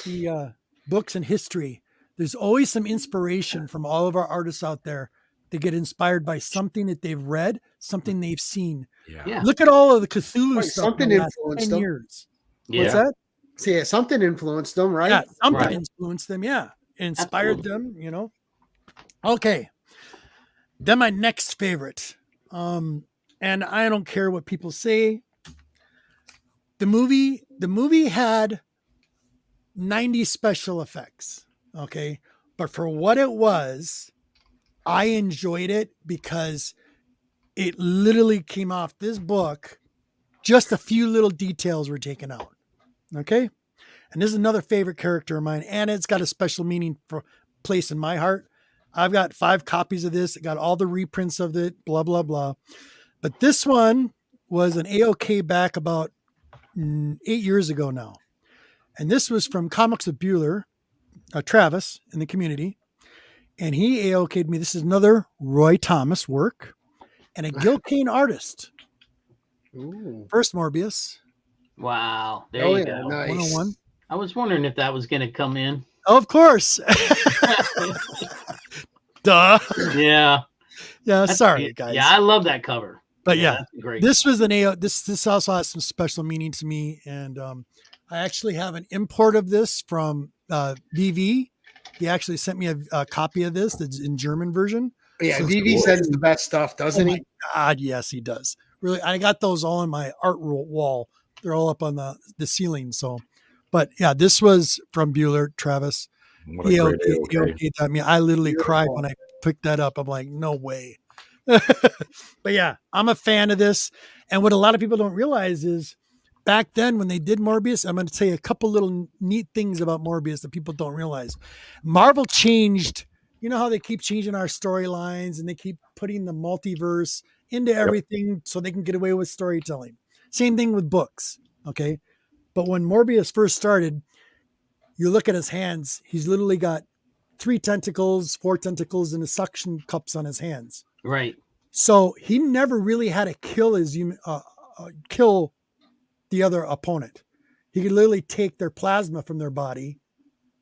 Speaker 4: The books and history. There's always some inspiration from all of our artists out there. They get inspired by something that they've read, something they've seen.
Speaker 3: Yeah.
Speaker 4: Look at all of the Cthulhu
Speaker 1: Right,
Speaker 4: stuff.
Speaker 1: something
Speaker 4: in the last
Speaker 1: influenced
Speaker 4: 10
Speaker 1: them.
Speaker 4: years.
Speaker 3: Yeah.
Speaker 4: What's that?
Speaker 1: See, yeah, something influenced them, right?
Speaker 4: Yeah, something
Speaker 3: Right.
Speaker 4: influenced them. Yeah, inspired
Speaker 3: Absolutely.
Speaker 4: them. Okay. Then my next favorite, and I don't care what people say. The movie had 90 special effects. Okay, but for what it was, I enjoyed it because it literally came off this book. Just a few little details were taken out. Okay. And this is another favorite character of mine, and it's got a special meaning for place in my heart. I've got 5 copies of this. I got all the reprints of it, blah, blah, blah. But this one was an AOK back about 8 years ago now. And this was from Comics with Bueller, Travis in the community. And he AOK'd me. This is another Roy Thomas work and a Gil Kane artist.
Speaker 1: Ooh.
Speaker 4: First Morbius,
Speaker 3: Wow. There
Speaker 1: Oh
Speaker 3: you
Speaker 1: yeah,
Speaker 3: go.
Speaker 1: nice.
Speaker 4: 101.
Speaker 3: I was wondering if that was going to come in.
Speaker 4: Of course. Duh.
Speaker 3: Yeah.
Speaker 4: Yeah,
Speaker 3: That's-
Speaker 4: sorry, guys.
Speaker 3: Yeah, I love that cover.
Speaker 4: But yeah,
Speaker 3: that's great.
Speaker 4: this was an AO. This also has some special meaning to me, and I actually have an import of this from VV. He actually sent me a copy of this that's in German version.
Speaker 1: Yeah,
Speaker 4: So-
Speaker 1: DV sends the best stuff, doesn't
Speaker 4: Oh my
Speaker 1: he?
Speaker 4: God, yes, he does. Really, I got those all on my art wall. They're all up on the ceiling. So, but yeah, this was from Bueller, Travis.
Speaker 2: What a great
Speaker 4: He
Speaker 2: AOK.
Speaker 4: okayed that. I mean, I literally cried
Speaker 1: Beautiful.
Speaker 4: when I picked that up. I'm like, no way. But yeah, I'm a fan of this. And what a lot of people don't realize is back then when they did Morbius, I'm going to tell you a couple little neat things about Morbius that people don't realize. Marvel changed, you know how they keep changing our storylines and they keep putting the multiverse into everything so they can get away with storytelling. Same thing with books. Okay. But when Morbius first started, you look at his hands, he's literally got 3 tentacles, 4 tentacles, and the suction cups on his hands.
Speaker 3: Right.
Speaker 4: So he never really had to kill kill the other opponent. He could literally take their plasma from their body.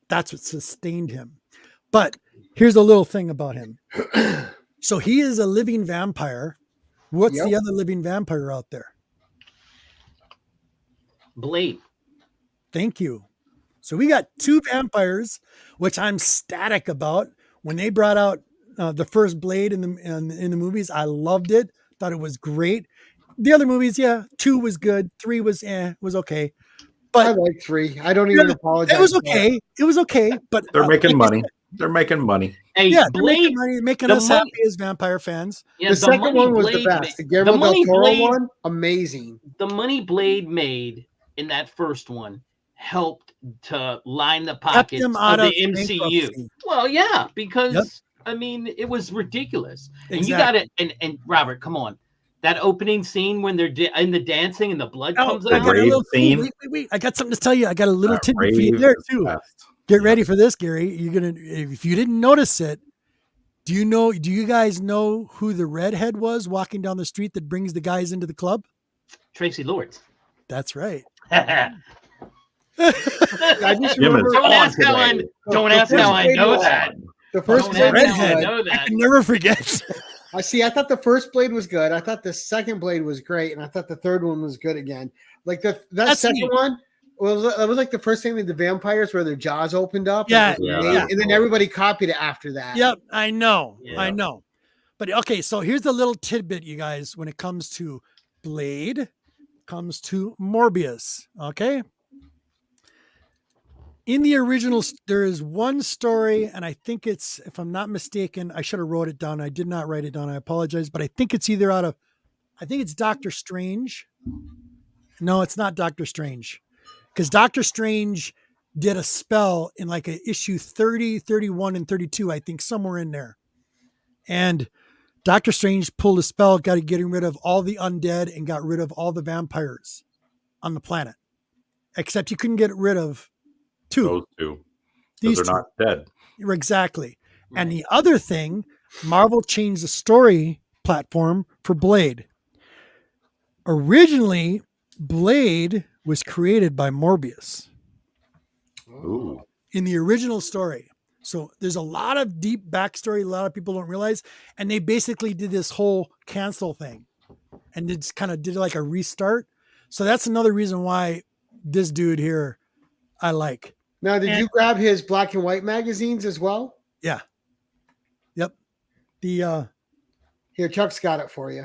Speaker 4: That's what sustained him. But here's a little thing about him. So he is a living vampire. What's the other living vampire out there?
Speaker 3: Blade.
Speaker 4: Thank you. So we got 2 vampires, which I'm static about. When they brought out the first Blade in the movies, I loved it. Thought it was great. The other movies, 2 was good. 3 was okay. But
Speaker 1: I like 3. I don't even apologize.
Speaker 4: It was okay. It was okay. But
Speaker 2: they're making money. They're making money.
Speaker 3: Hey,
Speaker 4: yeah,
Speaker 3: Blade,
Speaker 4: making us happy as vampire fans.
Speaker 3: Yeah,
Speaker 1: the second one was
Speaker 3: Blade
Speaker 1: the best. The Guillermo del Toro one, amazing.
Speaker 3: The money Blade made in that first one helped to line the pockets of the MCU.
Speaker 4: Bankruptcy.
Speaker 3: Well, yeah, because I mean it was ridiculous.
Speaker 4: Exactly.
Speaker 3: And you got it. And Robert, come on, that opening scene when they're in the dancing and the blood comes out.
Speaker 4: Wait! I got something to tell you. I got a little tidbit for you there too. Get ready for this, Gary. You're gonna, if you didn't notice it, do you guys know who the redhead was walking down the street that brings the guys into the club?
Speaker 3: Tracy Lords.
Speaker 4: That's right.
Speaker 1: I just remember.
Speaker 3: Don't ask how I know that.
Speaker 1: The first
Speaker 4: redhead. I can never forget.
Speaker 1: I thought the first Blade was good. I thought the second Blade was great, and I thought the third one was good again. Like that second one. Well, it was like the first thing with the vampires where their jaws opened up.
Speaker 4: And
Speaker 1: then everybody copied it after that.
Speaker 4: Yep, I know. But okay, so here's the little tidbit, you guys, when it comes to Blade, comes to Morbius, okay? In the original, there is one story, and I think it's, if I'm not mistaken, I should have wrote it down. I did not write it down. I apologize, but I think it's either I think it's Doctor Strange. No, it's not Doctor Strange. Because Doctor Strange did a spell in like a issue 30, 31, and 32, I think, somewhere in there. And Doctor Strange pulled a spell, getting rid of all the undead and got rid of all the vampires on the planet. Except you couldn't get rid of 2.
Speaker 2: Those 2.
Speaker 4: These
Speaker 2: they're not dead.
Speaker 4: Exactly. Right. And the other thing, Marvel changed the story platform for Blade. Originally, Blade was created by Morbius.
Speaker 2: Ooh.
Speaker 4: In the original story. So there's a lot of deep backstory a lot of people don't realize. And they basically did this whole cancel thing. And just kind of did like a restart. So that's another reason why this dude here I like.
Speaker 1: Now, did you grab his black and white magazines as well?
Speaker 4: Yeah. Yep.
Speaker 1: Here, Chuck's got it for you.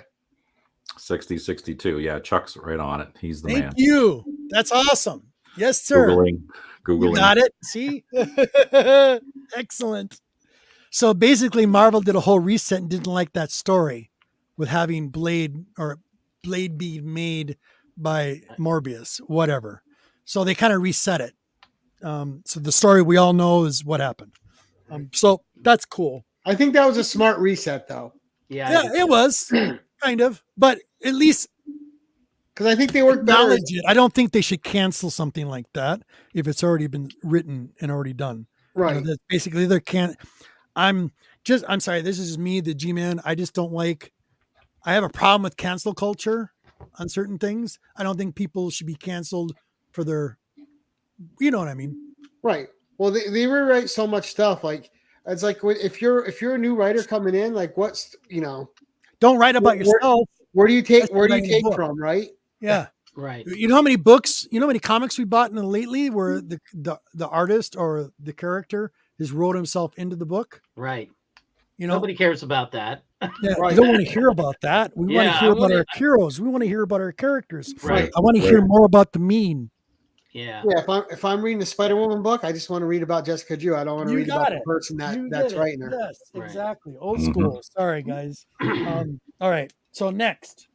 Speaker 2: 6062. Yeah, Chuck's right on it. He's the man.
Speaker 4: Thank you. That's awesome. Yes, sir.
Speaker 2: Googling.
Speaker 4: You got it. See? Excellent. So basically, Marvel did a whole reset and didn't like that story with having Blade being made by Morbius, whatever. So they kind of reset it. So the story we all know is what happened. So that's cool.
Speaker 1: I think that was a smart reset, though.
Speaker 4: Yeah, it was kind of, but at least
Speaker 1: because I think they work better.
Speaker 4: I don't think they should cancel something like that if it's already been written and already done.
Speaker 1: Right.
Speaker 4: You know, basically, there can't. I'm sorry. This is me, the G Man. I just don't like. I have a problem with cancel culture on certain things. I don't think people should be canceled for their. You know what I mean?
Speaker 1: Right. Well, they rewrite so much stuff. Like it's like if you're a new writer coming in, like what's
Speaker 4: don't write about yourself.
Speaker 1: Where do you take from? Right.
Speaker 4: Yeah.
Speaker 3: Right.
Speaker 4: You know how many books? You know how many comics we bought lately where the artist or the character has wrote himself into the book?
Speaker 3: Right.
Speaker 4: Nobody
Speaker 3: cares about that.
Speaker 4: Yeah, right. You don't want to hear about that. We want to hear about our heroes. We want to hear about our characters.
Speaker 3: Right.
Speaker 4: I want to hear more about the mean.
Speaker 3: Yeah.
Speaker 1: Yeah. If I'm reading the Spider-Woman book, I just want to read about Jessica Drew. I don't want to read about the person that's writing her.
Speaker 4: Yes, exactly. Old school. Sorry, guys. All right. So next,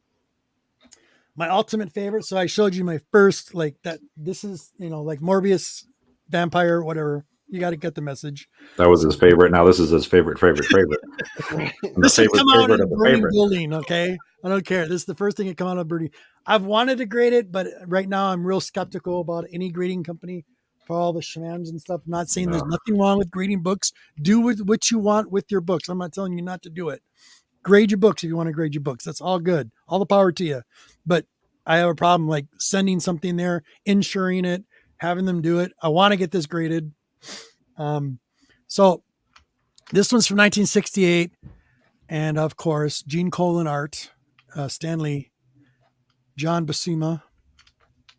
Speaker 4: my ultimate favorite. So I showed you my first, like that. This is, like Morbius, vampire, whatever. You got to get the message.
Speaker 2: That was his favorite. Now this is his favorite. And the
Speaker 4: This should come out in
Speaker 2: favorite
Speaker 4: a
Speaker 2: of the
Speaker 4: burning
Speaker 2: favorite.
Speaker 4: building. Okay, I don't care. This is the first thing that come out of burning. I've wanted to grade it, but right now I'm real skeptical about any grading company for all the shenanigans and stuff. I'm not saying there's nothing wrong with grading books. Do with what you want with your books. I'm not telling you not to do it. Grade your books if you want to grade your books. That's all good. All the power to you. But I have a problem like sending something there, insuring it, having them do it. I want to get this graded. So this one's from 1968. And of course, Gene Colan art, Stanley, John Buscema,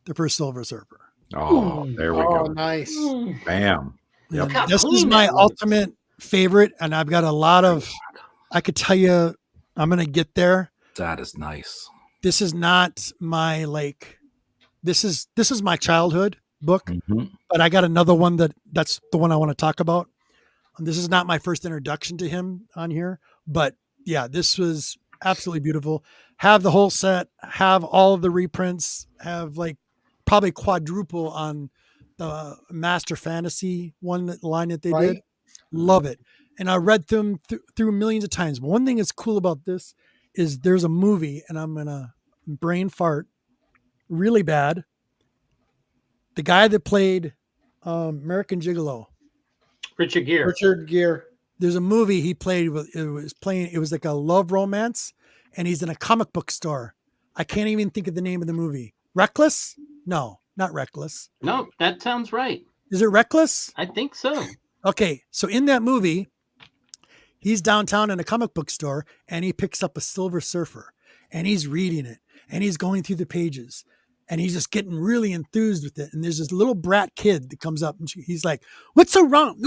Speaker 4: the first Silver Surfer.
Speaker 2: Oh, there we go.
Speaker 1: Nice.
Speaker 2: Bam. Yep.
Speaker 3: How
Speaker 4: This
Speaker 3: clean
Speaker 4: is my
Speaker 3: that was.
Speaker 4: ultimate favorite. And I've got a lot of, I could tell you, I'm going to get there.
Speaker 2: That is nice.
Speaker 4: This is not my this is my childhood book, but I got another one that's the one I want to talk about. And this is not my first introduction to him on here, but yeah, this was absolutely beautiful. Have the whole set, have all of the reprints, have like probably quadruple on the Master Fantasy line that they did. Love it. And I read them through millions of times. But one thing that's cool about this is there's a movie, and I'm going to brain fart really bad. The guy that played American Gigolo,
Speaker 3: Richard Gere.
Speaker 1: Richard Gere.
Speaker 4: There's a movie he played with. It was like a love romance, and he's in a comic book store. I can't even think of the name of the movie. Reckless? No, not Reckless.
Speaker 3: No, that sounds right.
Speaker 4: Is it Reckless?
Speaker 3: I think so.
Speaker 4: Okay, so in that movie, he's downtown in a comic book store, and he picks up a Silver Surfer, and he's reading it, and he's going through the pages, and he's just getting really enthused with it. And there's this little brat kid that comes up, and he's like, "What's so wrong?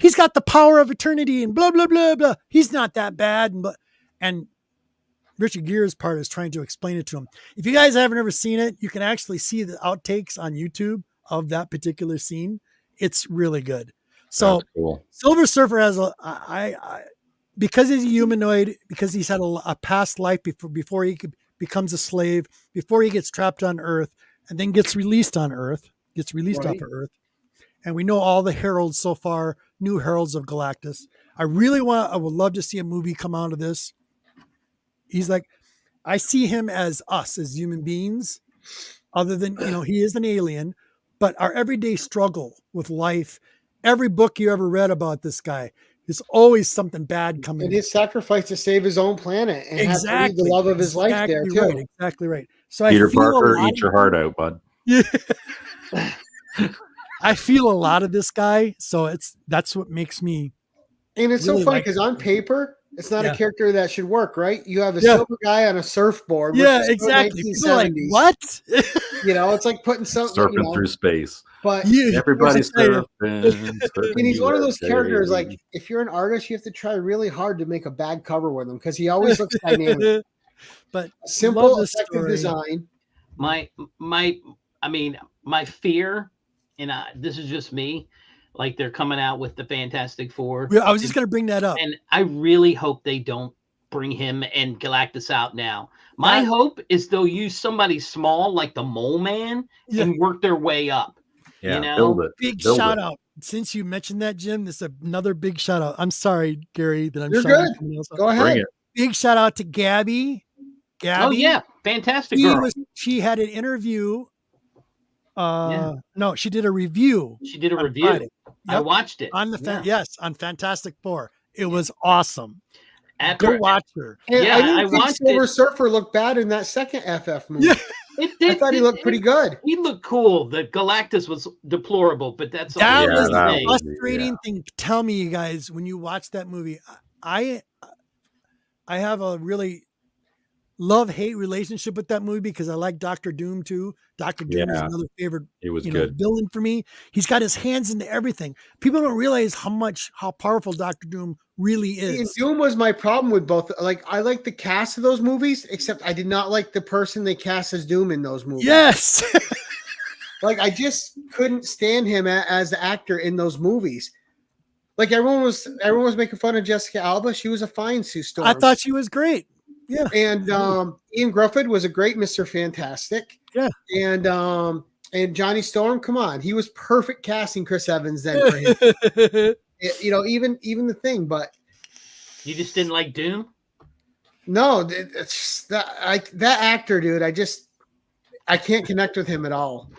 Speaker 4: He's got the power of eternity, and blah blah blah blah. He's not that bad." And Richard Gere's part is trying to explain it to him. If you guys haven't ever seen it, you can actually see the outtakes on YouTube of that particular scene. It's really good. So
Speaker 2: that's cool.
Speaker 4: Silver Surfer has because he's a humanoid, because he's had a past life before he becomes a slave, before he gets trapped on Earth, and then gets released off of Earth. And we know all the heralds so far, new heralds of Galactus. I would love to see a movie come out of this. He's like, I see him as us, as human beings, other than, he is an alien, but our everyday struggle with life. Every book you ever read about this guy, there's always something bad coming.
Speaker 1: And his sacrifice to save his own planet and have the love of his life there too.
Speaker 4: Right, exactly right. So
Speaker 2: Peter
Speaker 4: I feel
Speaker 2: Parker, eat your heart out, bud.
Speaker 4: Yeah. I feel a lot of this guy, so that's what makes me.
Speaker 1: And it's
Speaker 4: really
Speaker 1: so funny because on paper, it's not a character that should work, right? You have a silver guy on a surfboard.
Speaker 4: Yeah, exactly. People are like, what?
Speaker 1: It's like putting something
Speaker 2: surfing through space.
Speaker 1: But
Speaker 2: everybody's surfing.
Speaker 1: And he's one of those characters, like, if you're an artist, you have to try really hard to make a bad cover with him because he always looks dynamic.
Speaker 4: But
Speaker 1: simple, effective design.
Speaker 3: My fear, and this is just me, like they're coming out with the Fantastic Four.
Speaker 4: I was just going to bring that up.
Speaker 3: And I really hope they don't bring him and Galactus out now. My hope is they'll use somebody small like the Mole Man and work their way up.
Speaker 2: Yeah, build it.
Speaker 4: Big shout out. Since you mentioned that, Jim, this is another big shout out. I'm sorry, Gary, that I'm
Speaker 1: You're
Speaker 4: shouting
Speaker 1: good. Go ahead.
Speaker 2: Bring it.
Speaker 4: Big shout out to Gabby.
Speaker 3: Oh yeah, fantastic girl.
Speaker 4: She had an interview. No, she did a review.
Speaker 3: She did a review.
Speaker 4: Friday.
Speaker 3: I watched it
Speaker 4: on on Fantastic Four. It was awesome.
Speaker 3: Go
Speaker 4: watch her.
Speaker 1: And I didn't think Silver Surfer looked bad in that second FF movie.
Speaker 4: Yeah.
Speaker 1: I thought he looked pretty good.
Speaker 3: He looked cool. The Galactus was deplorable, but that's
Speaker 4: that was the frustrating thing. Tell me, you guys, when you watch that movie, I have a really love-hate relationship with that movie because I like Dr. Doom too. Dr. Doom is another favorite villain for me. He's got his hands into everything. People don't realize how powerful Dr. Doom really is.
Speaker 1: And Doom was my problem with both. Like, I like the cast of those movies, except I did not like the person they cast as Doom in those movies.
Speaker 4: Yes.
Speaker 1: Like, I just couldn't stand him as the actor in those movies. Like, everyone was making fun of Jessica Alba. She was a fine Sue Storm.
Speaker 4: I thought she was great. Yeah.
Speaker 1: And Ian Grufford was a great Mr. Fantastic.
Speaker 4: Yeah.
Speaker 1: And Johnny Storm, come on, he was perfect casting Chris Evans then for him. Even the Thing, but
Speaker 3: You just didn't like Doom?
Speaker 1: no, it's that actor, dude. I can't connect with him at all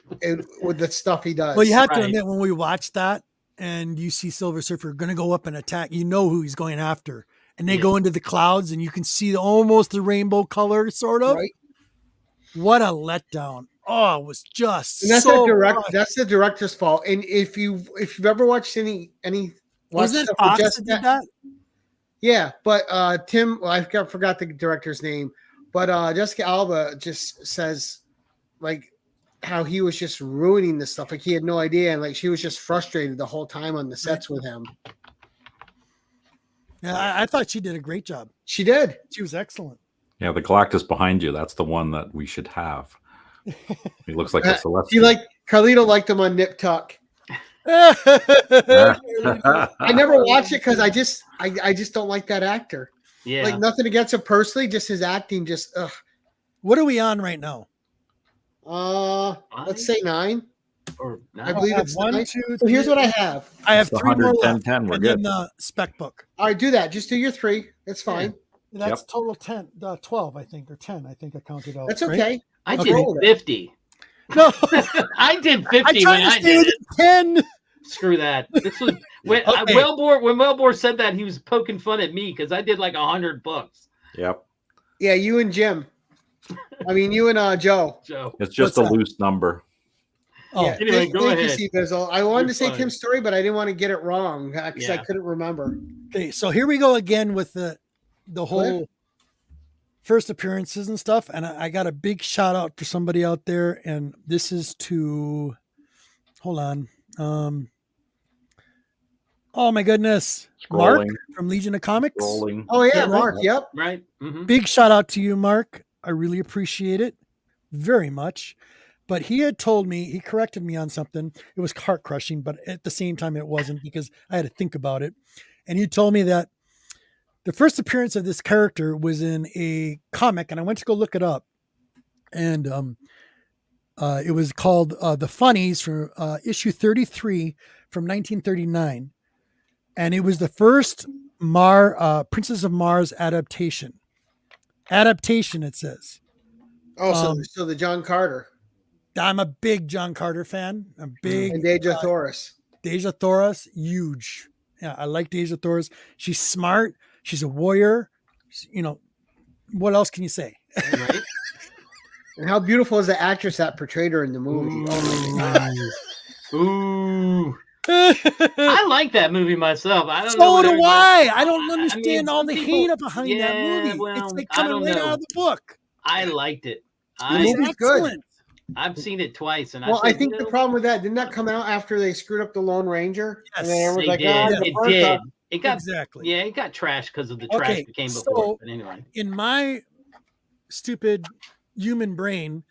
Speaker 1: with the stuff he does.
Speaker 4: Well, you have to
Speaker 3: Right.
Speaker 4: admit, when we watch that and you see Silver Surfer going to go up and attack, you know who he's going after. And they go into the clouds and you can see almost the rainbow color, sort of.
Speaker 1: Right.
Speaker 4: What a letdown. Oh, it was just
Speaker 1: And that's
Speaker 4: so
Speaker 1: that's the director's fault. And if you've ever watched any
Speaker 4: was it
Speaker 1: stuff with
Speaker 4: Fox that did that?
Speaker 1: Yeah, but Tim, well, I forgot the director's name, but Jessica Alba just says like how he was just ruining the stuff. Like he had no idea, and like she was just frustrated the whole time on the sets with him.
Speaker 4: Yeah, I thought she did a great job.
Speaker 1: She did.
Speaker 4: She was excellent.
Speaker 2: Yeah, the Galactus behind you. That's the one that we should have. He looks like a celestial.
Speaker 1: Carlito liked him on Nip Tuck.
Speaker 4: I
Speaker 1: I never watched it because I just don't like that actor.
Speaker 3: Yeah.
Speaker 1: Like nothing against him personally, just his acting. Just
Speaker 4: What are we on right now?
Speaker 1: let's say 9.
Speaker 3: Or
Speaker 1: I believe it's
Speaker 4: 1,
Speaker 1: 9.
Speaker 4: 2,
Speaker 1: So here's
Speaker 4: 3.
Speaker 1: what I have.
Speaker 4: I have
Speaker 2: It's
Speaker 4: 3 more
Speaker 2: 110,
Speaker 4: left,
Speaker 2: 10. We're
Speaker 4: and
Speaker 2: good.
Speaker 4: then the spec book.
Speaker 1: All right, do that. Just do your 3. It's fine.
Speaker 4: That's total 10, 12, I think, or 10. I think I counted out.
Speaker 1: That's
Speaker 4: right?
Speaker 1: okay.
Speaker 3: I
Speaker 1: Okay.
Speaker 3: did 50.
Speaker 4: No,
Speaker 3: I did 50
Speaker 4: I
Speaker 3: when
Speaker 4: tried to
Speaker 3: I
Speaker 4: stay
Speaker 3: did
Speaker 4: with
Speaker 3: it.
Speaker 4: 10.
Speaker 3: Screw that. This was when
Speaker 4: Okay.
Speaker 3: when Wellbore said that, he was poking fun at me because I did like 100 books.
Speaker 2: Yep.
Speaker 1: Yeah, you and Jim. I mean, you and Joe.
Speaker 3: Joe.
Speaker 2: It's just
Speaker 4: What's
Speaker 2: a
Speaker 4: that?
Speaker 2: loose number.
Speaker 4: Oh,
Speaker 1: Yeah,
Speaker 3: Anyway, go
Speaker 1: thank you,
Speaker 3: ahead.
Speaker 1: Steve Bizzle. I wanted
Speaker 3: You're
Speaker 1: to say
Speaker 3: fine.
Speaker 1: Tim's story, but I didn't want to get it wrong because I
Speaker 3: Yeah.
Speaker 1: couldn't remember.
Speaker 4: okay. So here we go again with the whole first appearances and stuff. And I got a big shout out for somebody out there. And this is to, hold on. Oh my goodness. Mark
Speaker 2: Scrolling.
Speaker 4: from Legion of Comics.
Speaker 2: Rolling.
Speaker 1: Oh yeah,
Speaker 4: Yeah,
Speaker 1: Mark. Yep.
Speaker 3: Right? Mm-hmm.
Speaker 4: Big shout out to you, Mark. I really appreciate it very much. But he had told me, he corrected me on something. It was heart crushing, but at the same time, it wasn't because I had to think about it. And he told me that the first appearance of this character was in a comic, and I went to go look it up. And it was called The Funnies from issue 33 from 1939. And it was the first Princess of Mars adaptation. Adaptation, it says.
Speaker 1: Oh, so the John Carter
Speaker 4: I'm a big John Carter fan. I'm big.
Speaker 1: and Deja Thoris.
Speaker 4: Deja Thoris, huge. Yeah, I like Deja Thoris. She's smart. She's a warrior. What else can you say?
Speaker 3: Right?
Speaker 1: And how beautiful is the actress that portrayed her in the movie? Oh my God.
Speaker 3: Ooh. I like that movie myself. I don't know.
Speaker 4: So
Speaker 3: what
Speaker 4: do
Speaker 3: everybody-
Speaker 4: I don't understand
Speaker 3: mean,
Speaker 4: all the
Speaker 3: people-
Speaker 4: hate behind that movie.
Speaker 3: well,
Speaker 4: It's like
Speaker 3: I
Speaker 4: coming
Speaker 3: don't
Speaker 4: right
Speaker 3: know.
Speaker 4: out of the book.
Speaker 3: I liked it.
Speaker 1: The movie's good.
Speaker 4: Excellent.
Speaker 3: I've seen it twice, and
Speaker 1: Well,
Speaker 3: I
Speaker 1: I
Speaker 3: said,
Speaker 1: think the problem with that didn't that come out after they screwed up the Lone Ranger,
Speaker 4: Yes,
Speaker 1: and then everyone's
Speaker 3: they
Speaker 1: like,
Speaker 3: did.
Speaker 1: "Ah,
Speaker 3: It
Speaker 1: the
Speaker 3: did.
Speaker 1: first
Speaker 3: It got
Speaker 4: Exactly.
Speaker 3: Yeah, it got trashed because of the trash
Speaker 4: Okay,
Speaker 3: that came
Speaker 4: so-
Speaker 3: before. But anyway,
Speaker 4: In my stupid human brain,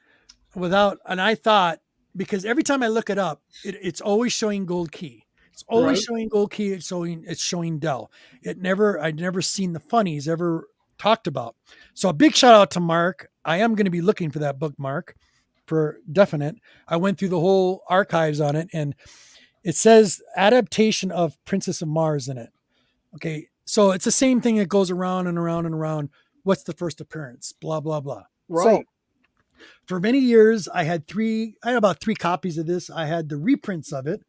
Speaker 4: and I thought, because every time I look it up, it's always showing Gold Key. It's always
Speaker 1: Right.
Speaker 4: showing Gold Key. It's showing Dell. I'd never seen the funnies ever talked about. So a big shout out to Mark. I am going to be looking for that book, Mark, for definite. I went through the whole archives on it, and it says adaptation of Princess of Mars in it. Okay, so it's the same thing that goes around and around and around. What's the first appearance? Blah blah blah.
Speaker 1: Right.
Speaker 4: So for many years, I had about 3 copies of this. I had the reprints of it.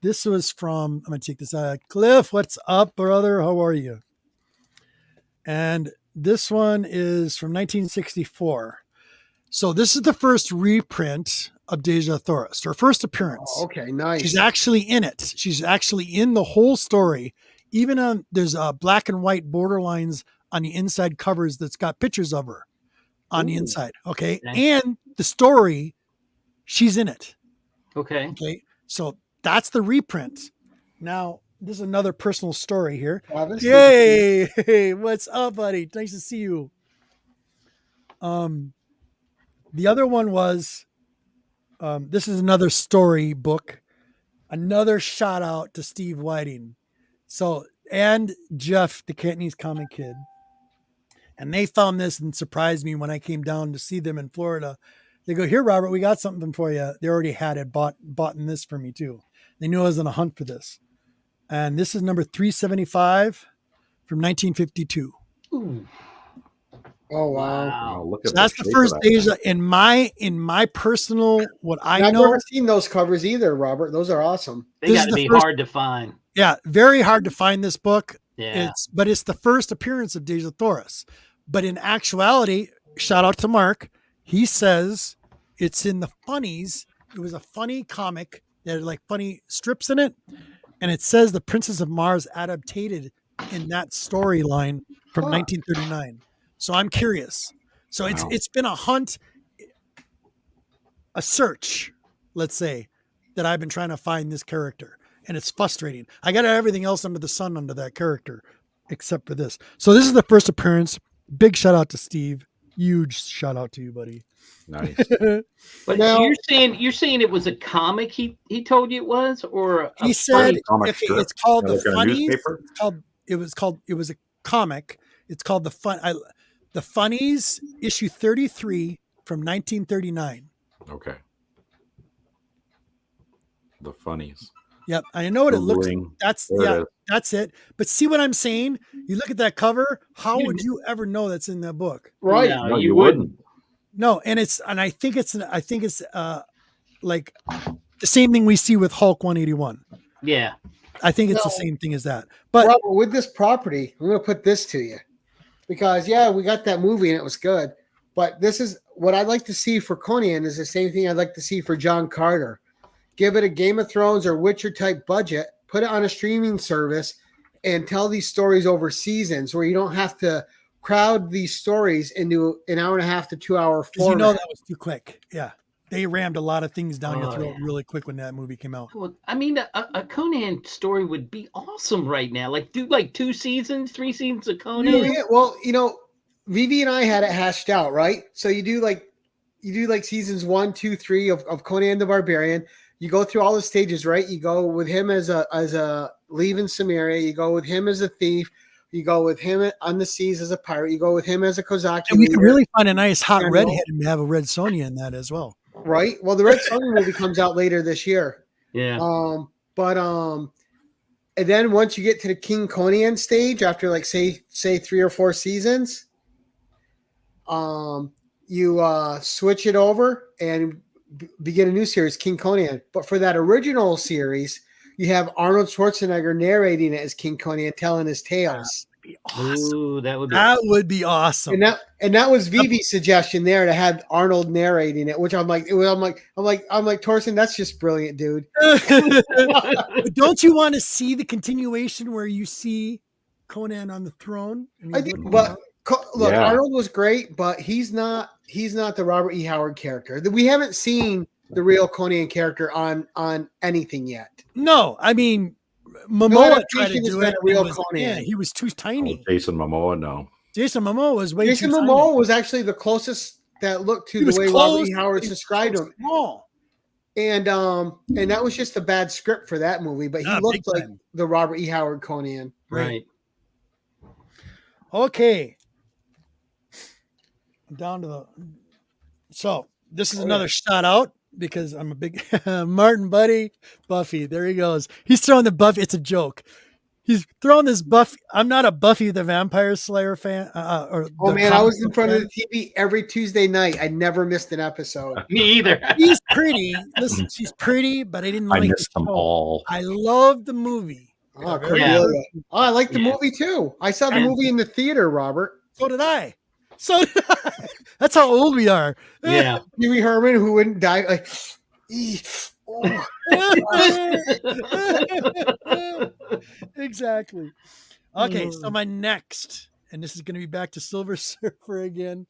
Speaker 4: This was from, I'm going to take this out. Cliff, what's up, brother? How are you? And this one is from 1964. So this is the first reprint of Deja Thoris, her first appearance.
Speaker 1: Oh, okay, nice.
Speaker 4: She's actually in it. She's actually in the whole story. Even on, there's black and white borderlines on the inside covers that's got pictures of her on the
Speaker 1: Ooh.
Speaker 4: inside. Okay.
Speaker 3: Okay.
Speaker 4: And the story, she's in it.
Speaker 3: okay.
Speaker 4: Okay. So that's the reprint. Now, this is another personal story here.
Speaker 1: Travis?
Speaker 4: Yay! Hey, what's up, buddy? Nice to see you. The other one was, this is another story book. Another shout out to Steve Whiting. So, and Jeff, the Cantonese comic kid. And they found this and surprised me when I came down to see them in Florida. They go, "Here, Robert, we got something for you." They already had it bought in this for me too. They knew I was on a hunt for this. And this is number 375 from 1952.
Speaker 3: Ooh.
Speaker 1: Oh wow!
Speaker 2: Wow, look
Speaker 4: So
Speaker 2: at
Speaker 4: that's the
Speaker 2: shape
Speaker 4: first
Speaker 2: of that
Speaker 4: Deja
Speaker 2: thing.
Speaker 4: in my personal what I
Speaker 1: I've
Speaker 4: know.
Speaker 1: never seen those covers either, Robert. Those are awesome.
Speaker 3: They
Speaker 4: This
Speaker 3: got
Speaker 4: is
Speaker 3: to
Speaker 4: the
Speaker 3: be
Speaker 4: first-
Speaker 3: hard to find.
Speaker 4: Yeah, very hard to find this book.
Speaker 3: Yeah.
Speaker 4: It's the first appearance of Deja Thoris. But in actuality, shout out to Mark. He says it's in the funnies. It was a funny comic that had like funny strips in it. And it says the Princess of Mars adapted in that storyline from 1939. So I'm curious. So it's been a hunt, a search, let's say, that I've been trying to find this character. And it's frustrating. I got everything else under the sun under that character, except for this. So this is the first appearance. Big shout out to Steve. Huge shout out to you, buddy.
Speaker 2: Nice.
Speaker 3: But
Speaker 1: Now-
Speaker 3: you're saying it was a comic he told you it was, or
Speaker 4: He said
Speaker 2: comic
Speaker 4: okay,
Speaker 2: strip?
Speaker 4: it's called the
Speaker 2: Like a
Speaker 4: Funnies.
Speaker 2: newspaper?
Speaker 4: It was a comic. It's called the Funnies issue 33 from 1939.
Speaker 2: Okay. The funnies.
Speaker 4: Yep, I know what it looks like.
Speaker 2: Googling.
Speaker 4: That's
Speaker 2: There it is.
Speaker 4: that's it. But see what I'm saying? You look at that cover. How would you ever know that's in that book?
Speaker 1: Right.
Speaker 3: No,
Speaker 2: No,
Speaker 3: you
Speaker 2: you
Speaker 3: wouldn't.
Speaker 2: wouldn't.
Speaker 4: No, and I think it's like the same thing we see with Hulk 181.
Speaker 3: Yeah.
Speaker 4: I think it's the
Speaker 1: No.
Speaker 4: same thing as that. But
Speaker 1: Robert, with this property, I'm going to put this to you because we got that movie and it was good, but this is what I'd like to see for Conan is the same thing I'd like to see for John Carter. Give it a Game of Thrones or Witcher type budget, put it on a streaming service, and tell these stories over seasons where you don't have to crowd these stories into an hour and a half to 2 hour
Speaker 4: 'cause you
Speaker 1: format.
Speaker 4: know that was too quick. Yeah. They rammed a lot of things down your
Speaker 3: Oh,
Speaker 4: throat
Speaker 3: yeah.
Speaker 4: really quick when that movie came out.
Speaker 3: Well, I mean, a Conan story would be awesome right now. Like, do like 2 seasons, 3 seasons of Conan.
Speaker 1: Yeah, well, Vivi and I had it hashed out, right? So you do like seasons 1, 2, 3 of Conan the Barbarian. You go through all the stages, right? You go with him as a leaving Samaria. You go with him as a thief. You go with him on the seas as a pirate. You go with him as a Kozaki
Speaker 4: And we could
Speaker 1: leader,
Speaker 4: really find a nice hot
Speaker 1: General.
Speaker 4: redhead and have a Red Sonja in that as well.
Speaker 1: right? Well, the Red Sun movie comes out later this year.
Speaker 3: Yeah.
Speaker 1: And then once you get to the King Conan stage, after like say 3 or 4 seasons, you switch it over and begin a new series, King Conan. But for that original series, you have Arnold Schwarzenegger narrating it as King Conan, telling his tales.
Speaker 4: Be awesome.
Speaker 3: Ooh, that would be.
Speaker 4: That would be awesome.
Speaker 1: And that was Vivi's suggestion there to have Arnold narrating it, which I'm like, Torsten, that's just brilliant, dude.
Speaker 4: But don't you want to see the continuation where you see Conan on the throne? And
Speaker 1: I
Speaker 4: he's
Speaker 1: do,
Speaker 4: looking
Speaker 1: but
Speaker 4: around?
Speaker 1: look,
Speaker 2: Yeah.
Speaker 1: Arnold was great, but he's not the Robert E. Howard character. We haven't seen the real Conan character on anything yet.
Speaker 4: No, I mean
Speaker 1: No
Speaker 4: Momoa tried to
Speaker 1: adaptation has
Speaker 4: do
Speaker 1: been
Speaker 4: it.
Speaker 1: a real
Speaker 4: and was-
Speaker 1: Conan.
Speaker 4: yeah, he was too
Speaker 2: Oh,
Speaker 4: tiny.
Speaker 2: Jason Momoa, no.
Speaker 4: Jason Momoa was way
Speaker 1: Jason
Speaker 4: too
Speaker 1: Momoa
Speaker 4: tiny.
Speaker 1: was actually the closest that looked to
Speaker 4: He
Speaker 1: the
Speaker 4: was
Speaker 1: way
Speaker 4: close,
Speaker 1: Robert E. Howard
Speaker 4: he was
Speaker 1: described
Speaker 4: so
Speaker 1: him.
Speaker 4: small.
Speaker 1: And that was just a bad script for that movie, but he
Speaker 4: Yeah,
Speaker 1: looked
Speaker 4: big
Speaker 1: like
Speaker 4: time.
Speaker 1: the Robert E. Howard Conan.
Speaker 3: Right.
Speaker 4: Okay. Down to the. So this is
Speaker 1: Oh,
Speaker 4: another shout out because I'm a big Martin buddy. Buffy. There he goes. He's throwing the Buffy. It's a joke. He's throwing this Buffy. I'm not a Buffy the Vampire Slayer fan.
Speaker 1: Oh man, I was in front of the TV every Tuesday night. I never missed an episode.
Speaker 3: Me either.
Speaker 4: She's pretty. Listen, she's pretty, but I didn't
Speaker 2: I
Speaker 4: like
Speaker 2: missed
Speaker 4: the
Speaker 2: them
Speaker 4: show.
Speaker 2: all.
Speaker 4: I love the movie.
Speaker 1: Oh,
Speaker 4: very
Speaker 3: Yeah.
Speaker 1: Cordelia. Oh, I like the
Speaker 3: Yeah.
Speaker 1: movie too. I saw the
Speaker 3: And-
Speaker 1: movie in the theater, Robert.
Speaker 4: So did I. So did I. That's how old we are.
Speaker 3: Yeah.
Speaker 1: Pee Wee Herman, who wouldn't die, like, "Ee, oh."
Speaker 4: Exactly. Okay, so my next, and this is going to be back to Silver Surfer again.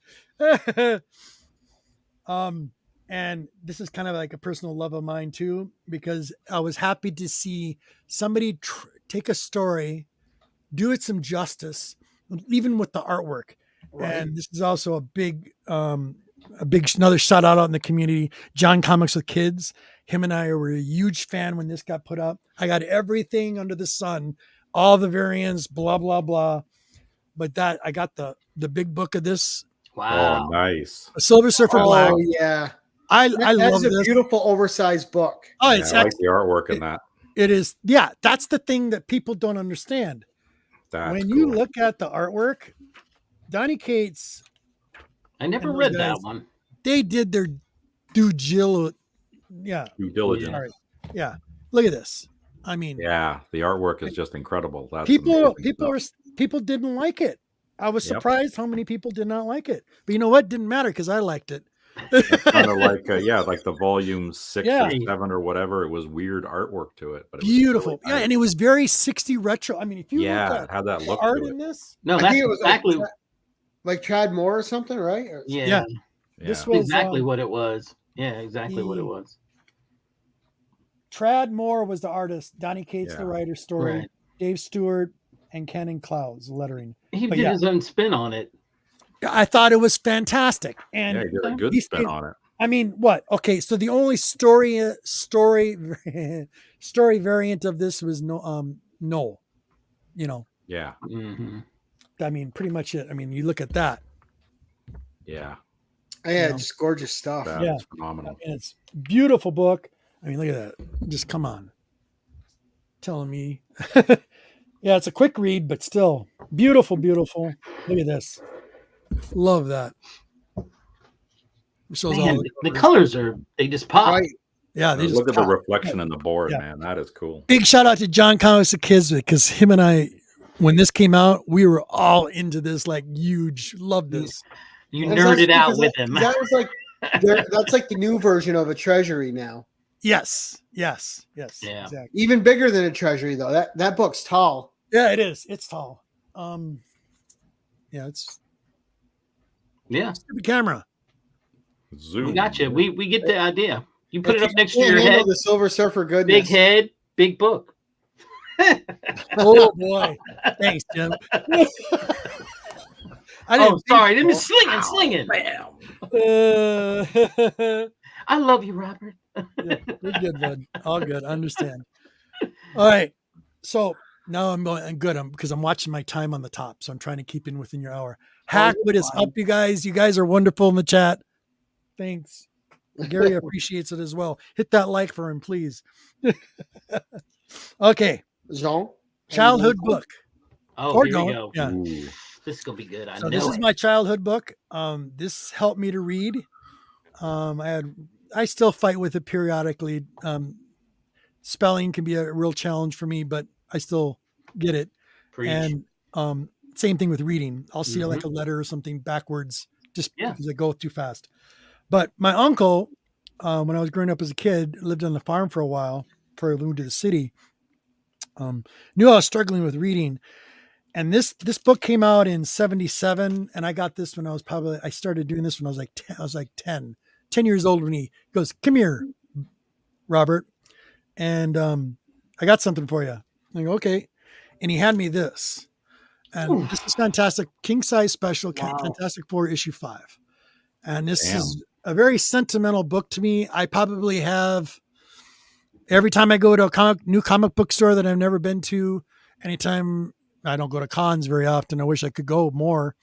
Speaker 4: And this is kind of like a personal love of mine too, because I was happy to see somebody take a story, do it some justice, even with the artwork.
Speaker 1: Right.
Speaker 4: And this is also a big another shout out in the community. John Comics with Kids. Him and I were a huge fan when this got put up. I got everything under the sun, all the variants, blah blah blah. but that I got the big book of this.
Speaker 3: Wow.
Speaker 2: Oh, nice.
Speaker 4: Silver Surfer Black.
Speaker 1: Oh yeah,
Speaker 4: I
Speaker 1: that
Speaker 4: love
Speaker 1: is a
Speaker 4: this.
Speaker 1: beautiful oversized book.
Speaker 4: Oh,
Speaker 2: Yeah,
Speaker 4: it's
Speaker 2: I like the artwork in that.
Speaker 4: it is. Yeah, that's the thing that people don't understand.
Speaker 2: That's
Speaker 4: When
Speaker 2: cool.
Speaker 4: you look at the artwork, Donny Cates,
Speaker 3: I never
Speaker 4: and
Speaker 3: read
Speaker 4: those
Speaker 3: that
Speaker 4: guys-
Speaker 3: one.
Speaker 4: they did their due diligence. Yeah,
Speaker 2: Due diligence.
Speaker 4: sorry. Yeah. Look at this. I mean,
Speaker 2: Yeah, the artwork is just incredible. That's
Speaker 4: people
Speaker 2: amazing stuff.
Speaker 4: people didn't like it. I was
Speaker 2: Yep.
Speaker 4: surprised how many people did not like it. But you know what? Didn't matter because I liked it.
Speaker 2: It's kind of like like the volume 6
Speaker 4: Yeah.
Speaker 2: or 7 or whatever. It was weird artwork to it, but it was
Speaker 4: Beautiful.
Speaker 2: really
Speaker 4: Yeah, and it was very 60 retro. I mean, if you look
Speaker 2: yeah,
Speaker 4: at
Speaker 2: it had that
Speaker 4: the
Speaker 2: look
Speaker 4: art
Speaker 2: to
Speaker 4: in
Speaker 2: it.
Speaker 4: this,
Speaker 3: No,
Speaker 1: I
Speaker 3: that's
Speaker 1: think it was
Speaker 3: exactly.
Speaker 1: like Chad Moore or something, right? Or-
Speaker 3: Yeah,
Speaker 4: Yeah.
Speaker 2: Yeah.
Speaker 4: this was
Speaker 3: exactly what it was. Yeah, exactly what it
Speaker 4: the-
Speaker 3: was.
Speaker 4: Trad Moore was the artist, Donny Cates the
Speaker 2: Yeah.
Speaker 4: writer, story,
Speaker 3: Right.
Speaker 4: Dave Stewart, and Ken Clouds lettering.
Speaker 3: He
Speaker 4: But
Speaker 3: did
Speaker 4: yeah.
Speaker 3: his own spin on it.
Speaker 4: I thought it was fantastic. And
Speaker 2: Yeah, he did a good
Speaker 4: These
Speaker 2: spin
Speaker 4: days-
Speaker 2: on it.
Speaker 4: I mean, what? Okay, so the only story variant of this was no. You know,
Speaker 2: Yeah,
Speaker 3: Hmm.
Speaker 4: I mean, pretty much it. I mean, you look at that,
Speaker 2: yeah,
Speaker 1: Yeah,
Speaker 4: know.
Speaker 2: Oh,
Speaker 1: it's gorgeous stuff.
Speaker 2: that
Speaker 4: Yeah.
Speaker 2: is phenomenal.
Speaker 4: and it's beautiful book. I mean, look at that. Just come on, telling me. Yeah, it's a quick read, but still beautiful, beautiful. Look at this. Love that. Shows
Speaker 3: Man,
Speaker 4: all
Speaker 3: the colors they just pop.
Speaker 1: Right.
Speaker 4: yeah, they just
Speaker 2: Look at the
Speaker 4: pop.
Speaker 2: reflection in the board,
Speaker 4: Yeah.
Speaker 2: man. That is cool.
Speaker 4: Big shout out to John Comics of Kids because him and I, when this came out, we were all into this, like huge. Love this.
Speaker 3: You
Speaker 1: And
Speaker 3: nerded
Speaker 1: that's
Speaker 3: out
Speaker 1: because
Speaker 3: with
Speaker 1: that,
Speaker 3: him.
Speaker 1: That was like that's like the new version of a treasury now.
Speaker 4: Yes.
Speaker 3: Yeah.
Speaker 4: Exactly.
Speaker 1: Even bigger than a treasury though. That book's tall.
Speaker 4: Yeah, it is. It's tall. Yeah, it's
Speaker 3: Yeah,
Speaker 4: stupid camera.
Speaker 2: Zoom.
Speaker 3: we got you. We get the idea. You put
Speaker 1: If
Speaker 3: it up
Speaker 1: you
Speaker 3: next to
Speaker 1: can't
Speaker 3: your
Speaker 1: handle
Speaker 3: head.
Speaker 1: the Silver Surfer goodness.
Speaker 3: Big head, big book.
Speaker 4: Oh boy. Thanks, Jim. I
Speaker 3: Oh, sorry,
Speaker 4: think
Speaker 3: didn't slinging.
Speaker 2: Bam.
Speaker 4: so.
Speaker 3: I love you, Robert.
Speaker 4: Yeah, we're good, bud. All good. I understand. All right. So now I'm good. Because I'm watching my time on the top. So I'm trying to keep in within your hour. Hackwood is
Speaker 1: fine.
Speaker 4: up, you guys. You guys are wonderful in the chat. Thanks. Gary appreciates it as well. Hit that like for him, please. Okay.
Speaker 1: Jean.
Speaker 4: Childhood book.
Speaker 3: Oh,
Speaker 4: Or
Speaker 3: here
Speaker 4: don't.
Speaker 3: we go.
Speaker 4: Yeah.
Speaker 2: Ooh.
Speaker 3: This is gonna be good. I
Speaker 4: So
Speaker 3: know
Speaker 4: this is
Speaker 3: it.
Speaker 4: my childhood book. This helped me to read. I still fight with it periodically. Spelling can be a real challenge for me, but I still get it.
Speaker 3: Preach.
Speaker 4: And same thing with reading. I'll see like a letter or something backwards just
Speaker 3: Yeah.
Speaker 4: because I go too fast. But my uncle, when I was growing up as a kid, lived on the farm for a while before I moved to the city. Knew I was struggling with reading. And this book came out in 1977, and I got this when I started doing this when I was like 10, 10 years old when he goes, "Come here, Robert." And I got something for you. I go, okay. And he handed me this. And this is fantastic. King size special,
Speaker 3: Wow.
Speaker 4: Fantastic Four issue 5. And this
Speaker 2: Damn.
Speaker 4: is a very sentimental book to me. I probably have, every time I go to a new comic book store that I've never been to, anytime I don't go to cons very often, I wish I could go more.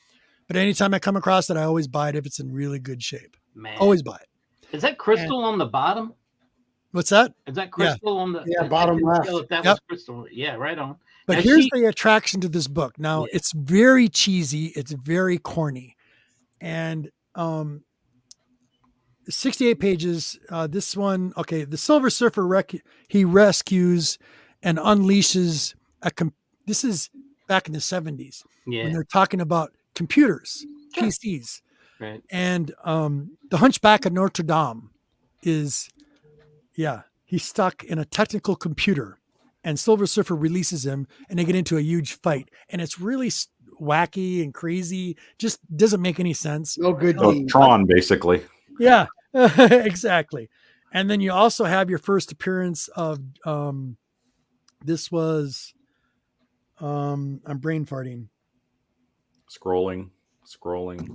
Speaker 4: But anytime I come across it, I always buy it if it's in really good shape.
Speaker 3: Man,
Speaker 4: Always buy it.
Speaker 3: is that crystal on the bottom?
Speaker 4: What's that?
Speaker 3: Is that crystal on the?
Speaker 1: Yeah,
Speaker 3: I
Speaker 1: bottom
Speaker 3: couldn't
Speaker 1: left.
Speaker 3: tell if that
Speaker 4: Yep.
Speaker 3: was crystal. Yeah, right on.
Speaker 4: But
Speaker 3: Now,
Speaker 4: here's
Speaker 3: see-
Speaker 4: the attraction to this book. Now,
Speaker 3: Yeah.
Speaker 4: it's very cheesy. It's very corny. And 68 pages. This one, okay, the Silver Surfer, he rescues and unleashes this is back in the 70s
Speaker 3: Yeah,
Speaker 4: when they're talking about computers,
Speaker 3: Sure.
Speaker 4: PCs.
Speaker 3: right.
Speaker 4: And the Hunchback of Notre Dame is, he's stuck in a technical computer, and Silver Surfer releases him, and they get into a huge fight, and it's really wacky and crazy. Just doesn't make any sense.
Speaker 1: No good
Speaker 2: So
Speaker 1: deed.
Speaker 2: Tron, basically.
Speaker 4: Yeah, exactly. And then you also have your first appearance of this was I'm brain farting.
Speaker 2: Scrolling.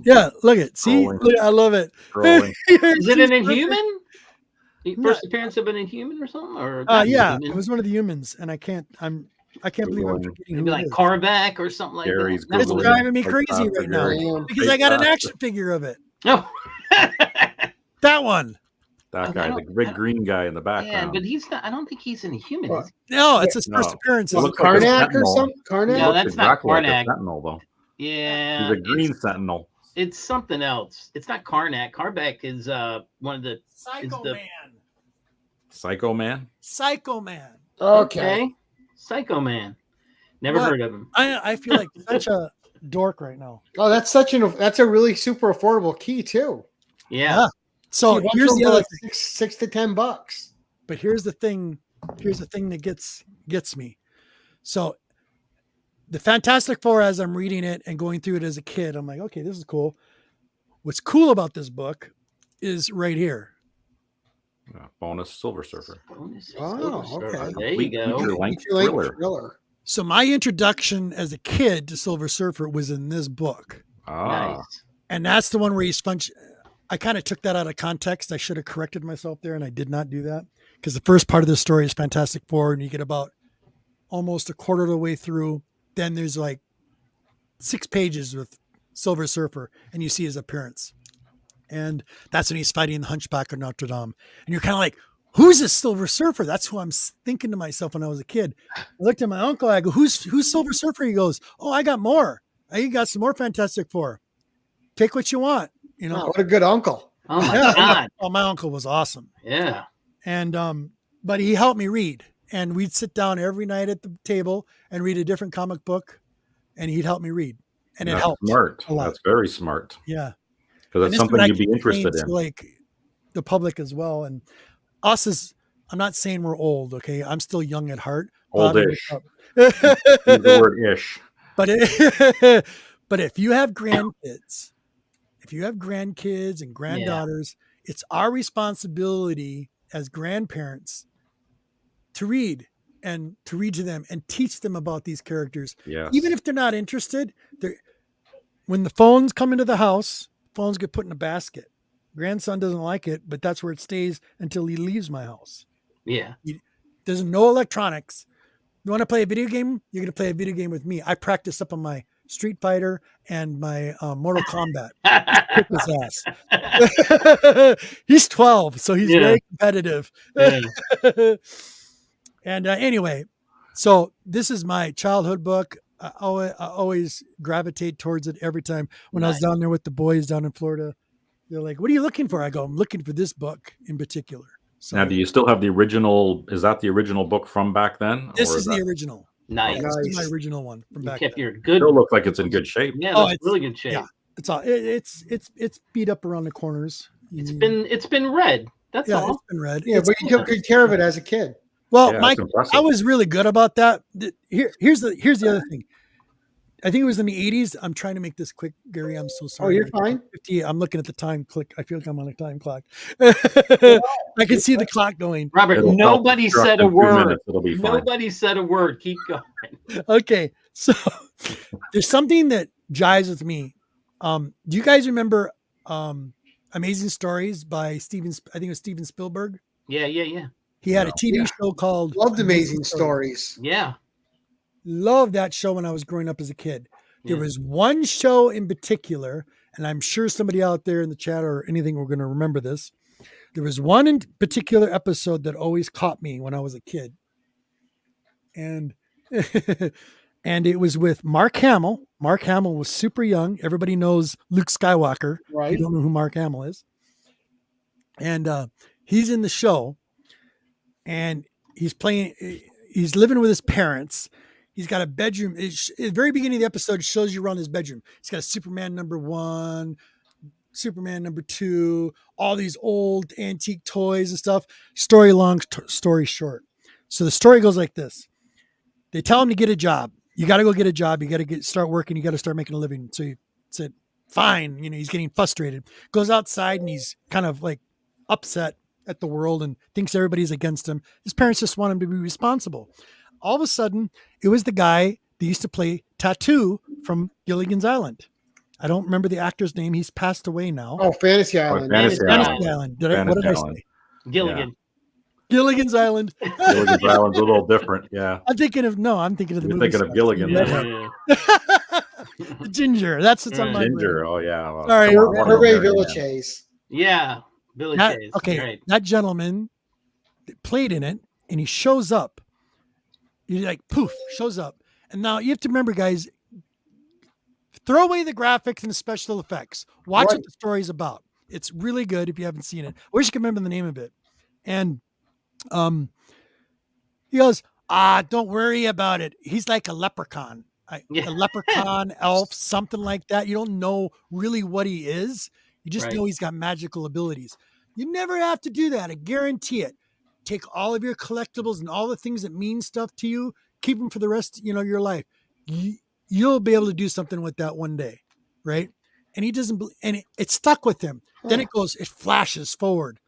Speaker 4: Yeah, look at see,
Speaker 2: Scrolling.
Speaker 4: look, I love it.
Speaker 2: Scrolling.
Speaker 3: Is it an Inhuman? First appearance of an Inhuman or something? Or
Speaker 4: Yeah, it was one of the humans, and I can't. I can't believe I'm
Speaker 2: Googling.
Speaker 4: forgetting
Speaker 3: Maybe
Speaker 4: who
Speaker 3: like
Speaker 4: it is.
Speaker 3: Carvac or something like
Speaker 2: Gary's
Speaker 3: that.
Speaker 4: It's
Speaker 2: Googling.
Speaker 4: driving me
Speaker 2: Fake
Speaker 4: crazy
Speaker 2: faster
Speaker 4: right now
Speaker 2: Gary.
Speaker 4: because
Speaker 2: Fake
Speaker 4: I got an
Speaker 2: faster.
Speaker 4: action figure of it.
Speaker 3: No.
Speaker 4: That one.
Speaker 2: That
Speaker 3: I
Speaker 2: guy, the
Speaker 3: don't-
Speaker 2: big green guy in the
Speaker 3: Yeah,
Speaker 2: background.
Speaker 3: but he's not. I don't think he's in Human.
Speaker 1: What?
Speaker 3: Is
Speaker 4: No, it's his
Speaker 2: No.
Speaker 4: first appearance.
Speaker 2: It
Speaker 1: Well,
Speaker 4: as
Speaker 2: looks like a
Speaker 1: Karnak or
Speaker 2: sentinel.
Speaker 1: something?
Speaker 2: He
Speaker 1: Karnak?
Speaker 3: No,
Speaker 2: looks
Speaker 3: that's not
Speaker 2: exactly like a
Speaker 3: Karnak.
Speaker 2: sentinel, though.
Speaker 3: Yeah,
Speaker 2: He's a green sentinel.
Speaker 3: It's something else. It's not Karnak. Karnak is one of the
Speaker 4: Psycho
Speaker 3: the-
Speaker 4: Man.
Speaker 2: Psycho Man.
Speaker 4: Psycho Man.
Speaker 1: Okay.
Speaker 3: Psycho Man. Never
Speaker 4: What?
Speaker 3: heard of him.
Speaker 4: I feel like such a dork right now.
Speaker 1: Oh, that's that's a really super affordable key too.
Speaker 3: Yeah.
Speaker 4: So
Speaker 1: See,
Speaker 4: here's
Speaker 1: one's
Speaker 4: the
Speaker 1: for
Speaker 4: other
Speaker 1: like
Speaker 4: thing.
Speaker 1: $6 to $10.
Speaker 4: But here's the thing. Here's the thing that gets me. So the Fantastic Four, as I'm reading it and going through it as a kid, I'm like, okay, this is cool. What's cool about this book is right here.
Speaker 2: Bonus Silver Surfer.
Speaker 1: Oh, okay.
Speaker 3: There you go.
Speaker 2: Feature-length
Speaker 1: Feature-length
Speaker 2: thriller.
Speaker 4: So my introduction as a kid to Silver Surfer was in this book.
Speaker 2: Ah,
Speaker 3: Nice.
Speaker 4: And that's the one where he's I kind of took that out of context. I should have corrected myself there, and I did not do that because the first part of the story is Fantastic Four, and you get about almost a quarter of the way through. Then there's like 6 pages with Silver Surfer, and you see his appearance. And that's when he's fighting the Hunchback of Notre Dame. And you're kind of like, who's this Silver Surfer? That's who I'm thinking to myself when I was a kid. I looked at my uncle. I go, who's Silver Surfer? He goes, oh, I got more. I got some more Fantastic Four. Take what you want. You know,
Speaker 1: Wow, what a good uncle.
Speaker 3: Oh my
Speaker 4: Yeah.
Speaker 3: God.
Speaker 4: Oh, my uncle was awesome.
Speaker 3: Yeah.
Speaker 4: And but he helped me read, and we'd sit down every night at the table and read a different comic book, and he'd help me read, and it
Speaker 2: that's
Speaker 4: helped
Speaker 2: smart.
Speaker 4: a lot.
Speaker 2: That's very smart
Speaker 4: Yeah,
Speaker 2: because
Speaker 4: And
Speaker 2: that's
Speaker 4: this is
Speaker 2: something
Speaker 4: what I
Speaker 2: you'd be
Speaker 4: can
Speaker 2: interested
Speaker 4: explain
Speaker 2: in.
Speaker 4: to, like the public as well, and us as I'm not saying we're old, okay? I'm still young at heart.
Speaker 2: Oldish.
Speaker 4: But
Speaker 2: Use the word ish.
Speaker 4: but if you have grandkids, and granddaughters, it's our responsibility as grandparents to read to them and teach them about these characters.
Speaker 2: Yes.
Speaker 4: Even if they're not interested, when the phones come into the house, phones get put in a basket. Grandson doesn't like it, but that's where it stays until he leaves my house.
Speaker 3: Yeah.
Speaker 4: There's no electronics. You want to play a video game? You're going to play a video game with me. I practice up on my Street Fighter and my Mortal Kombat. Kick his ass. He's 12, so he's very competitive.
Speaker 3: Yeah.
Speaker 4: And anyway, so this is my childhood book. I always gravitate towards it every time. When I was down there with the boys down in Florida, they're like, "What are you looking for?" I go, "I'm looking for this book in particular." So
Speaker 2: Now, do you still have the original? Is that the original book from back then?
Speaker 4: this
Speaker 2: or
Speaker 4: is the original.
Speaker 3: Nice.
Speaker 4: This is my original one from
Speaker 3: You
Speaker 4: back
Speaker 3: kept
Speaker 4: then.
Speaker 3: your good.
Speaker 2: Still looks like it's in good shape.
Speaker 3: Yeah,
Speaker 4: Oh,
Speaker 3: that's
Speaker 4: it's-
Speaker 3: really good shape.
Speaker 4: yeah. It's all it's beat up around the corners.
Speaker 3: It's been read. That's
Speaker 4: yeah,
Speaker 3: all.
Speaker 4: it's been read.
Speaker 1: Yeah, but you took good care of it as a kid.
Speaker 4: Well,
Speaker 2: Yeah,
Speaker 4: Mike,
Speaker 2: that's impressive.
Speaker 4: I was really good about that. Here's the other thing. I think it was in the 80s. I'm trying to make this quick, Gary. I'm so sorry.
Speaker 1: Oh, you're fine.
Speaker 4: 50, I'm looking at the time click. I feel like I'm on a time clock. I can see the clock going.
Speaker 3: Robert,
Speaker 2: It'll
Speaker 3: nobody
Speaker 2: self-destruct
Speaker 3: said a
Speaker 2: in 2
Speaker 3: word.
Speaker 2: minutes. It'll be fine.
Speaker 3: Nobody said a word. Keep going.
Speaker 4: Okay, so there's something that jives with me. Do you guys remember Amazing Stories by Steven? I think it was Steven Spielberg.
Speaker 3: Yeah.
Speaker 4: He had a
Speaker 2: No.
Speaker 4: TV
Speaker 1: Yeah.
Speaker 4: show called
Speaker 1: Loved Amazing Stories.
Speaker 3: Yeah.
Speaker 4: Loved that show when I was growing up as a kid. There
Speaker 3: Yeah.
Speaker 4: was one show in particular, and I'm sure somebody out there in the chat or anything we're going to remember this. There was one in particular episode that always caught me when I was a kid. And and it was with Mark Hamill. Mark Hamill was super young. Everybody knows Luke Skywalker. If
Speaker 1: Right.
Speaker 4: you don't know who Mark Hamill is. And he's in the show, and he's living with his parents. He's got a bedroom. At the very beginning of the episode, it shows you around his bedroom. He's got a Superman #1, Superman #2, all these old antique toys and stuff. Story long, story short. So the story goes like this. They tell him to get a job. You got to go get a job. You got to start working. You got to start making a living. So he said, fine. He's getting frustrated. Goes outside and he's kind of like upset at the world and thinks everybody's against him. His parents just want him to be responsible. All of a sudden, it was the guy that used to play Tattoo from Gilligan's Island. I don't remember the actor's name. He's passed away now.
Speaker 1: Oh, Fantasy Island.
Speaker 2: Fantasy
Speaker 3: Fantasy
Speaker 2: Island.
Speaker 4: Island. What did I
Speaker 2: Fantasy
Speaker 4: say?
Speaker 2: Island.
Speaker 3: Gilligan.
Speaker 4: Gilligan's Island.
Speaker 2: Gilligan's Island's a little different. Yeah.
Speaker 4: I'm thinking of the
Speaker 2: You're
Speaker 4: movie.
Speaker 2: thinking of Gilligan.
Speaker 3: Yeah.
Speaker 4: The ginger. That's what's on my brain.
Speaker 2: Ginger. Oh yeah. Well,
Speaker 4: Sorry,
Speaker 2: come on,
Speaker 1: Hervé
Speaker 2: Mary Ann.
Speaker 1: Villechaize.
Speaker 3: Yeah. Billy
Speaker 4: That,
Speaker 3: Chase.
Speaker 4: okay,
Speaker 3: Right.
Speaker 4: that gentleman played in it, and he shows up. He's like, poof, shows up. And now you have to remember, guys, throw away the graphics and the special effects. Watch
Speaker 1: Right.
Speaker 4: what the story's about. It's really good if you haven't seen it. I wish you could remember the name of it. And he goes, don't worry about it. He's like a leprechaun.
Speaker 3: Yeah.
Speaker 4: A leprechaun, elf, something like that. You don't know really what he is. You just
Speaker 3: Right.
Speaker 4: know he's got magical abilities. You never have to do that. I guarantee it. Take all of your collectibles and all the things that mean stuff to you. Keep them for the rest, your life. You'll be able to do something with that one day, right? And he doesn't, and it stuck with him. Then it flashes forward.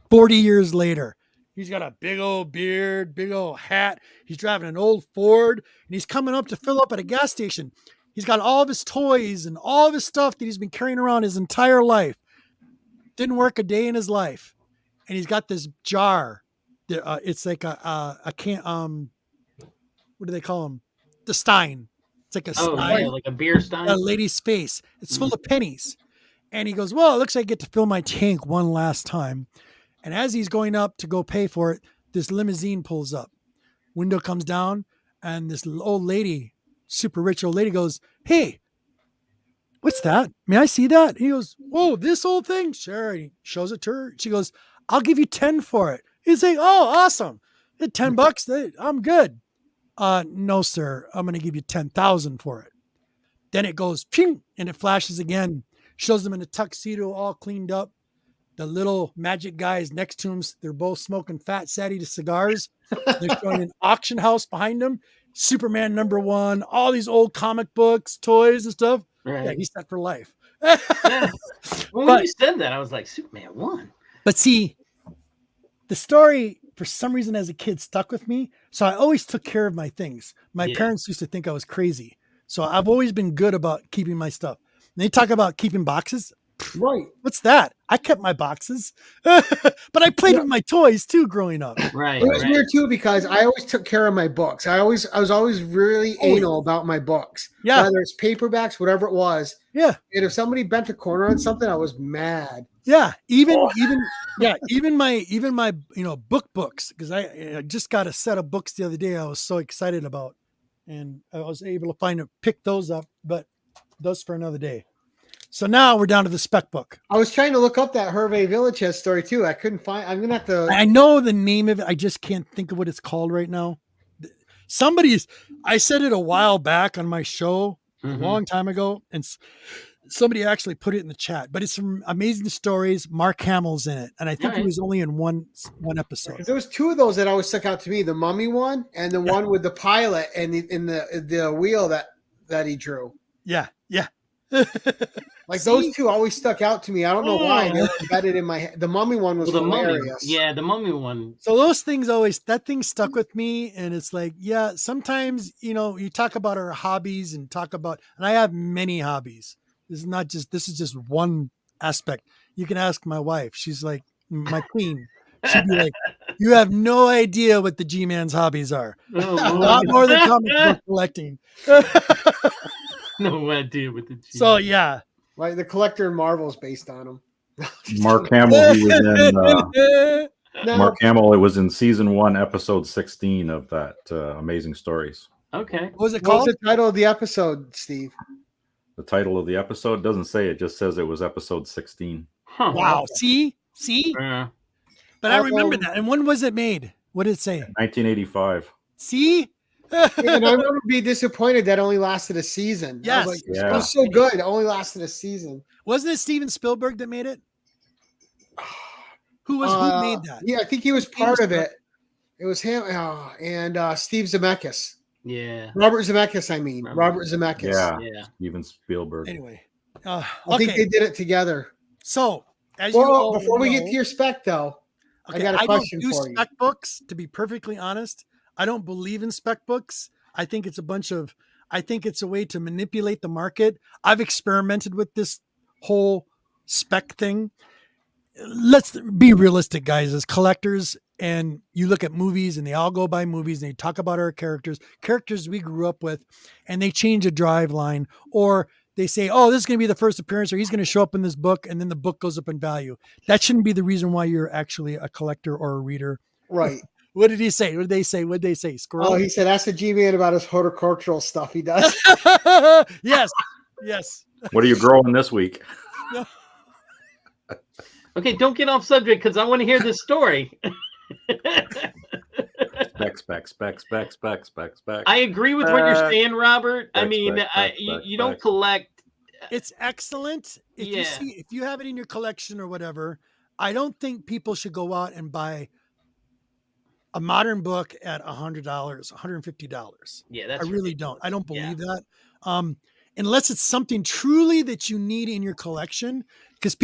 Speaker 4: 40 years later, he's got a big old beard, big old hat. He's driving an old Ford, and he's coming up to fill up at a gas station. He's got all of his toys and all of his stuff that he's been carrying around his entire life. Didn't work a day in his life. And he's got this jar. It's like a can. What do they call them? The Stein. It's like a Stein.
Speaker 3: Yeah, like a beer stein.
Speaker 4: A lady's face. It's full of pennies. And he goes, well, it looks like I get to fill my tank one last time. And as he's going up to go pay for it, this limousine pulls up. Window comes down, and this old lady, super rich old lady, goes, hey, what's that? May I see that? He goes, whoa, this old thing? Sure. And he shows it to her. She goes, I'll give you 10 for it. He's like, oh, awesome. $10, I'm good. No, sir. I'm going to give you 10,000 for it. Then it goes, ping, and it flashes again. Shows them in a tuxedo, all cleaned up. The little magic guys next to him, they're both smoking fat Sadie cigars. They're showing an auction house behind them. Superman #1, all these old comic books, toys and stuff.
Speaker 3: Right.
Speaker 4: Yeah, he's set for life.
Speaker 3: Yeah. Well, when you said that, I was like, Superman 1.
Speaker 4: But see, the story, for some reason, as a kid, stuck with me. So I always took care of my things. My parents used to think I was crazy. So I've always been good about keeping my stuff. And they talk about keeping boxes.
Speaker 1: Right.
Speaker 4: What's that? I kept my boxes, but I played with my toys too growing up.
Speaker 3: Right.
Speaker 1: It was weird too because I always took care of my books. I was always really anal about my books.
Speaker 4: Yeah.
Speaker 1: Whether it's paperbacks, whatever it was.
Speaker 4: Yeah.
Speaker 1: And if somebody bent a corner on something, I was mad.
Speaker 4: Yeah. Even my books, because I just got a set of books the other day I was so excited about, and I was able to pick those up, but those for another day. So now we're down to the spec book.
Speaker 1: I was trying to look up that Hervé Villechaize story too. I couldn't find. I'm gonna have to.
Speaker 4: I know the name of it. I just can't think of what it's called right now. I said it a while back on my show a long time ago, and somebody actually put it in the chat. But it's some amazing stories. Mark Hamill's in it, and I think he was only in one episode.
Speaker 1: There was two of those that always stuck out to me: the mummy one and the one with the pilot and the wheel that he drew.
Speaker 4: Yeah.
Speaker 1: Like those two always stuck out to me. I don't know why. They were embedded in my head. The mummy one was hilarious.
Speaker 3: Yeah, the mummy one.
Speaker 4: So those things that thing stuck with me, and it's like, yeah, sometimes, you talk about our hobbies and I have many hobbies. This is just one aspect. You can ask my wife. She's like my queen. She'd be like, you have no idea what the G-Man's hobbies are. A lot more than comic book collecting.
Speaker 3: No idea what the G.
Speaker 4: So yeah.
Speaker 1: Like the Collector in Marvel is based on him.
Speaker 2: Mark Hamill, he was in Mark Hamill, it was in season 1, episode 16 of that Amazing Stories.
Speaker 3: Okay.
Speaker 4: What was it called?
Speaker 1: What was the title of the episode, Steve?
Speaker 2: The title of the episode doesn't say, it just says it was episode 16.
Speaker 3: Huh.
Speaker 4: Wow. See? But I remember that. And when was it made? What did it say?
Speaker 2: 1985.
Speaker 4: See?
Speaker 1: And I remember being disappointed that only lasted a season.
Speaker 4: Yes.
Speaker 1: I was like, it was so good. It only lasted a season.
Speaker 4: Wasn't it Steven Spielberg that made it? Who made that?
Speaker 1: Yeah, I think he was part of it. It was him and Steve Zemeckis.
Speaker 3: Yeah.
Speaker 1: Robert Zemeckis, I mean. Robert Zemeckis.
Speaker 3: Yeah.
Speaker 2: Steven Spielberg.
Speaker 4: Anyway.
Speaker 1: I think they did it together.
Speaker 4: So,
Speaker 1: before we get to your spec, though, I got a question for you. I don't do
Speaker 4: spec books, to be perfectly honest. I don't believe in spec books. I think it's a way to manipulate the market. I've experimented with this whole spec thing. Let's be realistic, guys. As collectors, and you look at movies and they all go by movies and they talk about our characters we grew up with, and they change a drive line, or they say, oh, this is going to be the first appearance, or he's going to show up in this book, and then the book goes up in value. That shouldn't be the reason why you're actually a collector or a reader.
Speaker 1: Right.
Speaker 4: What did he say? What did they say? What did they say? Squirrel?
Speaker 1: Oh, he said, ask the G-Man about his horticultural stuff he does.
Speaker 4: Yes. Yes.
Speaker 2: What are you growing this week?
Speaker 3: Okay, don't get off subject because I want to hear this story.
Speaker 2: Spec.
Speaker 3: I agree with what you're saying, Robert. I mean,
Speaker 2: spec,
Speaker 3: you don't collect.
Speaker 4: It's excellent. If you have it in your collection or whatever, I don't think people should go out and buy a modern book at $100, $150.
Speaker 3: Yeah, that's
Speaker 4: I really don't. I don't believe that. Unless it's something truly that you need in your collection, because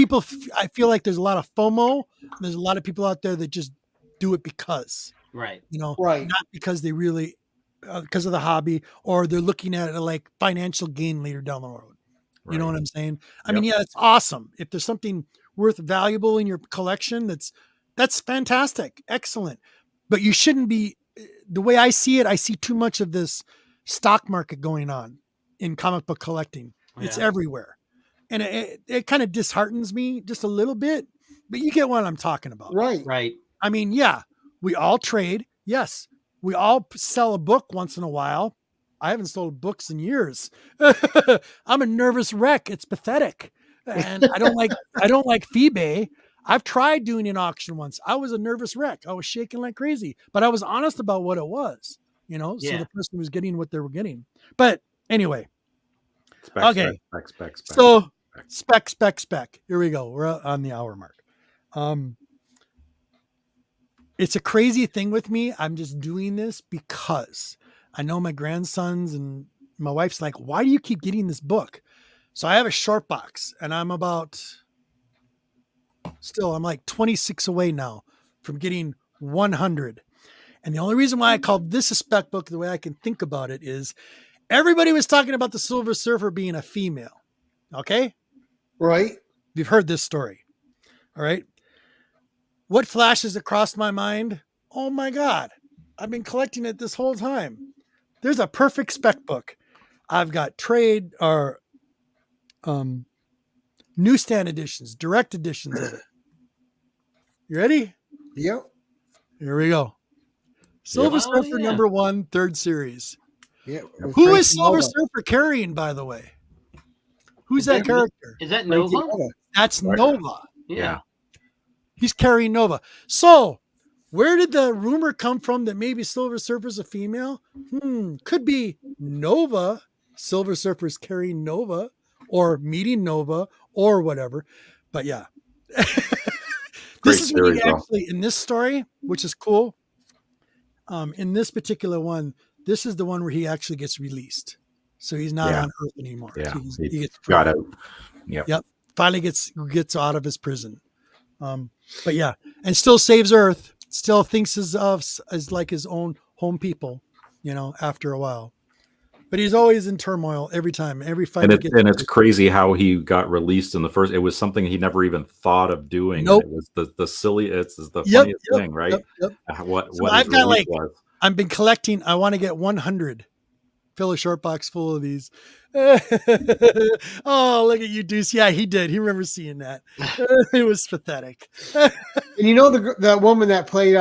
Speaker 4: I feel like there's a lot of FOMO. There's a lot of people out there that just do it because,
Speaker 3: right,
Speaker 1: right,
Speaker 4: not because they really, because of the hobby, or they're looking at it like financial gain later down the road. Right. You know what I'm saying? I mean, yeah, it's awesome. If there's something worth valuable in your collection, that's fantastic, excellent. But you shouldn't be. The way I see it, I see too much of this stock market going on in comic book collecting. Yeah. It's everywhere. And it kind of disheartens me just a little bit, but you get what I'm talking about.
Speaker 1: Right.
Speaker 3: Right.
Speaker 4: I mean, yeah, we all trade. Yes. We all sell a book once in a while. I haven't sold books in years. I'm a nervous wreck. It's pathetic. And I don't like FeeBay. I've tried doing an auction once. I was a nervous wreck. I was shaking like crazy, but I was honest about what it was, so the person was getting what they were getting. But anyway, spec. So spec. Here we go. We're on the hour mark. It's a crazy thing with me. I'm just doing this because I know my grandsons and my wife's like, why do you keep getting this book? So I have a short box, and I'm like 26 away now from getting 100. And the only reason why I called this a spec book, the way I can think about it, is everybody was talking about the Silver Surfer being a female. Okay?
Speaker 1: Right.
Speaker 4: You've heard this story. All right. What flashes across my mind? Oh my God. I've been collecting it this whole time. There's a perfect spec book. I've got trade or newsstand editions, direct editions of it. You ready?
Speaker 1: Yep.
Speaker 4: Here we go. Silver Surfer number 1, 3rd series.
Speaker 1: Yeah.
Speaker 4: Who is Silver Surfer carrying, by the way? Who's that character?
Speaker 3: Is that Nova?
Speaker 4: That's Nova.
Speaker 3: Yeah.
Speaker 4: He's carrying Nova. So where did the rumor come from that maybe Silver Surfer's a female? Could be Nova. Silver Surfer's carrying Nova or meeting Nova or whatever. But yeah. This is when he actually, in this story, which is cool. In this particular one, this is the one where he actually gets released. So he's not on Earth anymore.
Speaker 2: Yeah.
Speaker 4: So he gets
Speaker 2: got out. Yep.
Speaker 4: Finally gets out of his prison. But yeah, and still saves Earth, still thinks as like his own home people, after a while. But he's always in turmoil every time, every fight.
Speaker 2: And it's crazy how he got released in the first. It was something he never even thought of doing.
Speaker 4: Nope.
Speaker 2: It was the silly. It's the funniest thing, right?
Speaker 4: Yep.
Speaker 2: What
Speaker 4: I've got I've been collecting. I want to get 100. Fill a short box full of these. Oh, look at you, Deuce. Yeah, he did. He remembers seeing that. It was pathetic.
Speaker 1: And the woman that played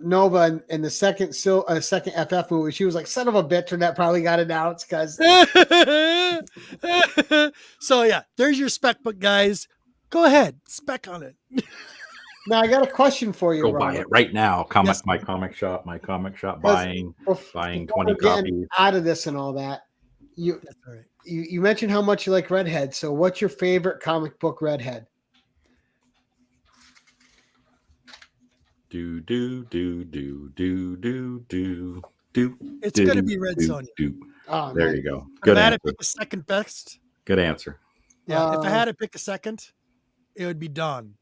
Speaker 1: Nova in the second FF movie, she was like, son of a bitch, and that probably got announced because.
Speaker 4: So yeah, there's your spec book, guys. Go ahead, spec on it.
Speaker 1: Now I got a question for you.
Speaker 2: Go buy it right now. My comic shop. Buying 20 copies.
Speaker 1: Out of this and all that.
Speaker 4: That's all right.
Speaker 1: You mentioned how much you like Redhead. So what's your favorite comic book Redhead?
Speaker 2: Do.
Speaker 4: It's going to be Red Sonja.
Speaker 1: Oh,
Speaker 2: there you go. Good
Speaker 4: if I had
Speaker 2: answer.
Speaker 4: to pick a second best.
Speaker 2: Good answer.
Speaker 4: Yeah, if I had to pick a second, it would be Dawn.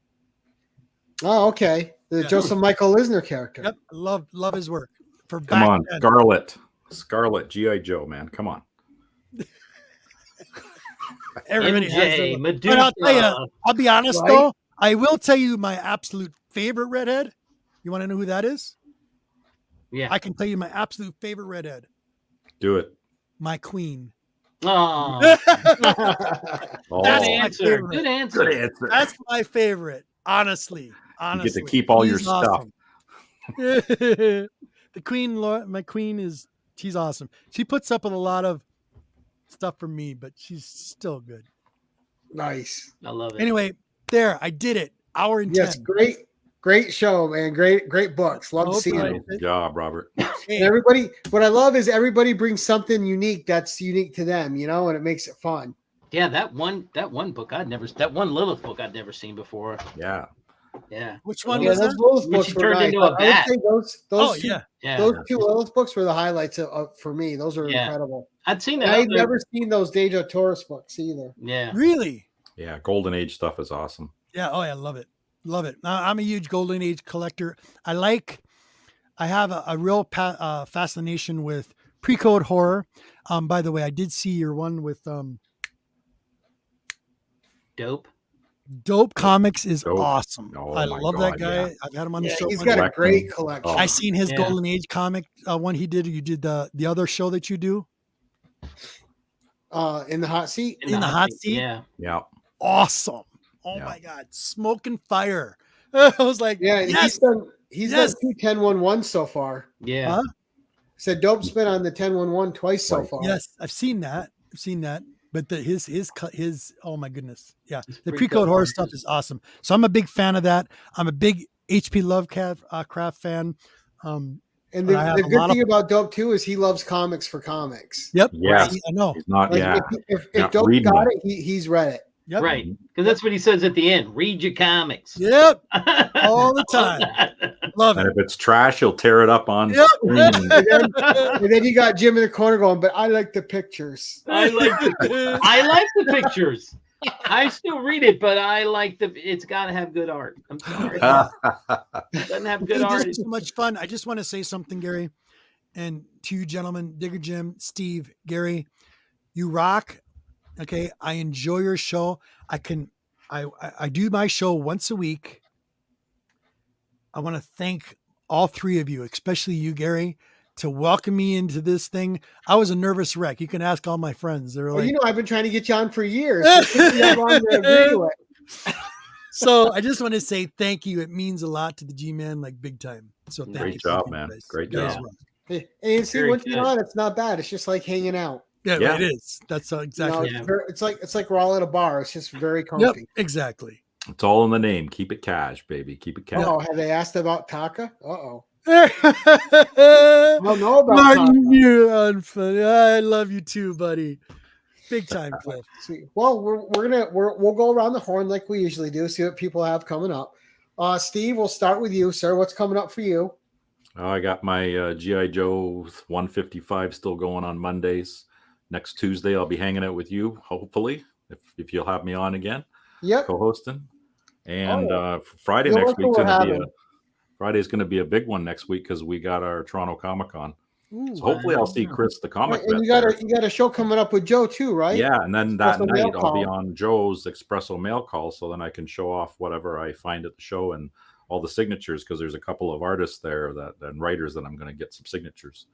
Speaker 1: Oh, okay. The Joseph Michael Lisner character.
Speaker 4: Yep, love his work.
Speaker 2: Come on, Scarlet, G.I. Joe, man. Come on.
Speaker 4: Everybody
Speaker 3: MJ,
Speaker 4: has
Speaker 3: Medusa.
Speaker 4: But I'll tell you, I'll be honest though. I will tell you my absolute favorite Redhead You want to know who that is?
Speaker 3: Yeah.
Speaker 4: I can tell you my absolute favorite redhead,
Speaker 2: Do it.
Speaker 4: my queen.
Speaker 3: Oh,
Speaker 2: Oh,
Speaker 3: good
Speaker 4: my
Speaker 3: answer.
Speaker 4: favorite.
Speaker 3: Good answer.
Speaker 2: good answer.
Speaker 4: That's my favorite. Honestly.
Speaker 2: You get to keep all your
Speaker 4: She's
Speaker 2: stuff.
Speaker 4: awesome. The queen, my queen she's awesome. She puts up with a lot of stuff for me, but she's still good.
Speaker 1: Nice.
Speaker 3: I love it.
Speaker 4: Anyway, I did it. Hour and
Speaker 1: Yes,
Speaker 4: 10.
Speaker 1: great show, man. Great books. Love to see them.
Speaker 2: Nice job, Robert.
Speaker 1: And everybody, what I love is everybody brings something unique that's unique to them, and it makes it fun.
Speaker 3: Yeah, that one book that one Lilith book I'd never seen before.
Speaker 2: Yeah.
Speaker 3: Yeah.
Speaker 4: Which one
Speaker 1: Yeah,
Speaker 4: was
Speaker 1: those
Speaker 4: that?
Speaker 1: Lilith
Speaker 3: When
Speaker 1: books
Speaker 3: she
Speaker 1: were
Speaker 3: turned
Speaker 1: nice.
Speaker 3: into a
Speaker 1: I would
Speaker 3: bat.
Speaker 1: say those
Speaker 4: Oh,
Speaker 1: two,
Speaker 4: yeah.
Speaker 3: Yeah.
Speaker 1: those two Lilith books were the highlights for me. Those are
Speaker 3: Yeah.
Speaker 1: incredible.
Speaker 3: I'd seen
Speaker 1: And
Speaker 3: that.
Speaker 1: I've never seen those Deja Taurus books either.
Speaker 3: Yeah.
Speaker 4: Really?
Speaker 2: Yeah. Golden Age stuff is awesome.
Speaker 4: Yeah. Oh, yeah. Love it. Love it. I'm a huge Golden Age collector. I have a real fascination with pre-code horror. By the way, I did see your one with
Speaker 3: Dope.
Speaker 4: Comics is
Speaker 2: Dope.
Speaker 4: awesome.
Speaker 2: Oh,
Speaker 4: I
Speaker 2: my
Speaker 4: love that
Speaker 2: God,
Speaker 4: guy.
Speaker 2: yeah.
Speaker 4: I've had him on the
Speaker 1: Yeah,
Speaker 4: show.
Speaker 1: he's
Speaker 4: once.
Speaker 1: got a great collection.
Speaker 2: Oh.
Speaker 4: I seen his
Speaker 3: Yeah.
Speaker 4: Golden Age comic one he did. You did the other show that you do
Speaker 1: In the hot seat.
Speaker 4: in the hot seat.
Speaker 3: Yeah.
Speaker 2: Yeah.
Speaker 4: Awesome. Oh
Speaker 2: Yeah.
Speaker 4: my God. Smoke and fire. I was like,
Speaker 1: Yeah, and
Speaker 4: yes.
Speaker 1: he's
Speaker 4: Yes.
Speaker 1: done 2 10-1-1 so far.
Speaker 3: Yeah.
Speaker 4: Huh?
Speaker 1: Said Dope's been on the 10-1-1 twice so
Speaker 2: Twice.
Speaker 1: far.
Speaker 4: Yes, I've seen that. But his oh my goodness. Yeah.
Speaker 3: His
Speaker 4: The
Speaker 3: pre-code
Speaker 4: pre-code horror
Speaker 3: horror
Speaker 4: stuff is awesome. So I'm a big fan of that. I'm a big HP Lovecraft fan.
Speaker 1: And
Speaker 4: But I have
Speaker 1: the
Speaker 4: a
Speaker 1: good
Speaker 4: lot
Speaker 1: thing
Speaker 4: of-
Speaker 1: about Dope too is he loves comics for comics.
Speaker 4: Yep.
Speaker 2: Yes.
Speaker 4: See, I know.
Speaker 2: He's not.
Speaker 1: Like
Speaker 2: Yeah.
Speaker 1: if
Speaker 2: Not
Speaker 1: Dope
Speaker 2: reading
Speaker 1: got
Speaker 2: them.
Speaker 1: it, he's read it.
Speaker 4: Yep.
Speaker 3: Right. Because that's what he says at the end. Read your comics.
Speaker 4: Yep. All the time. Love
Speaker 2: And
Speaker 4: it.
Speaker 2: if it's trash, he'll tear it up on
Speaker 4: Yep.
Speaker 2: screen.
Speaker 1: And then you got Jim in the corner going, but I like the pictures.
Speaker 3: I like the pictures. I still read it, but I like it's got to have good art. I'm sorry. It doesn't have good
Speaker 4: Hey,
Speaker 3: art.
Speaker 4: this is so much fun. I just want to say something, Gary, and to you gentlemen, Digger Jim, Steve, Gary, you rock. Okay, I enjoy your show. I do my show once a week. I want to thank all three of you, especially you, Gary, to welcome me into this thing. I was a nervous wreck. You can ask all my friends. They're
Speaker 1: Well,
Speaker 4: like,
Speaker 1: I've been trying to get you on for years. So since you have on to agree to it.
Speaker 4: so I just want to say thank you. It means a lot to the G-Man, like big time. So thank you.
Speaker 2: Great job,
Speaker 4: Thank you,
Speaker 2: man.
Speaker 4: guys.
Speaker 2: Great
Speaker 4: You guys
Speaker 2: job.
Speaker 4: rock.
Speaker 1: And see,
Speaker 3: Very
Speaker 1: once you're
Speaker 3: good.
Speaker 1: on, it's not bad. It's just like hanging out.
Speaker 4: Yeah,
Speaker 2: Yeah.
Speaker 4: it is. That's exactly.
Speaker 3: Yeah.
Speaker 1: It's like we're all at a bar. It's just very
Speaker 4: Yep,
Speaker 1: comfy.
Speaker 4: exactly.
Speaker 2: It's all in the name. Keep it cash, baby. Keep it cash.
Speaker 1: Oh, have they asked about Taka? Oh,
Speaker 4: Martin,
Speaker 1: I don't know about Taka.
Speaker 4: you're unfunny. I love you too, buddy. Big time, Cliff.
Speaker 1: Sweet. Well, we'll go around the horn like we usually do. See what people have coming up. Steve, we'll start with you, sir. What's coming up for you?
Speaker 2: I got my G.I. Joe 155 still going on Mondays. Next Tuesday, I'll be hanging out with you, hopefully, if you'll have me on again,
Speaker 1: Yep.
Speaker 2: co-hosting. And Friday
Speaker 1: You'll
Speaker 2: next
Speaker 1: look
Speaker 2: week's
Speaker 1: what
Speaker 2: going to be
Speaker 1: happened.
Speaker 2: Friday's going to be a big one next week because we got our Toronto Comic-Con.
Speaker 1: Ooh,
Speaker 2: So hopefully I'll see Chris, the comic
Speaker 1: and
Speaker 2: vet
Speaker 1: you got
Speaker 2: there.
Speaker 1: a show coming up with Joe too, right?
Speaker 2: Yeah, and then that
Speaker 1: Espresso
Speaker 2: night
Speaker 1: mail
Speaker 2: I'll be
Speaker 1: call.
Speaker 2: on Joe's Espresso mail call, so then I can show off whatever I find at the show and all the signatures because there's a couple of artists there and writers that I'm going to get some signatures.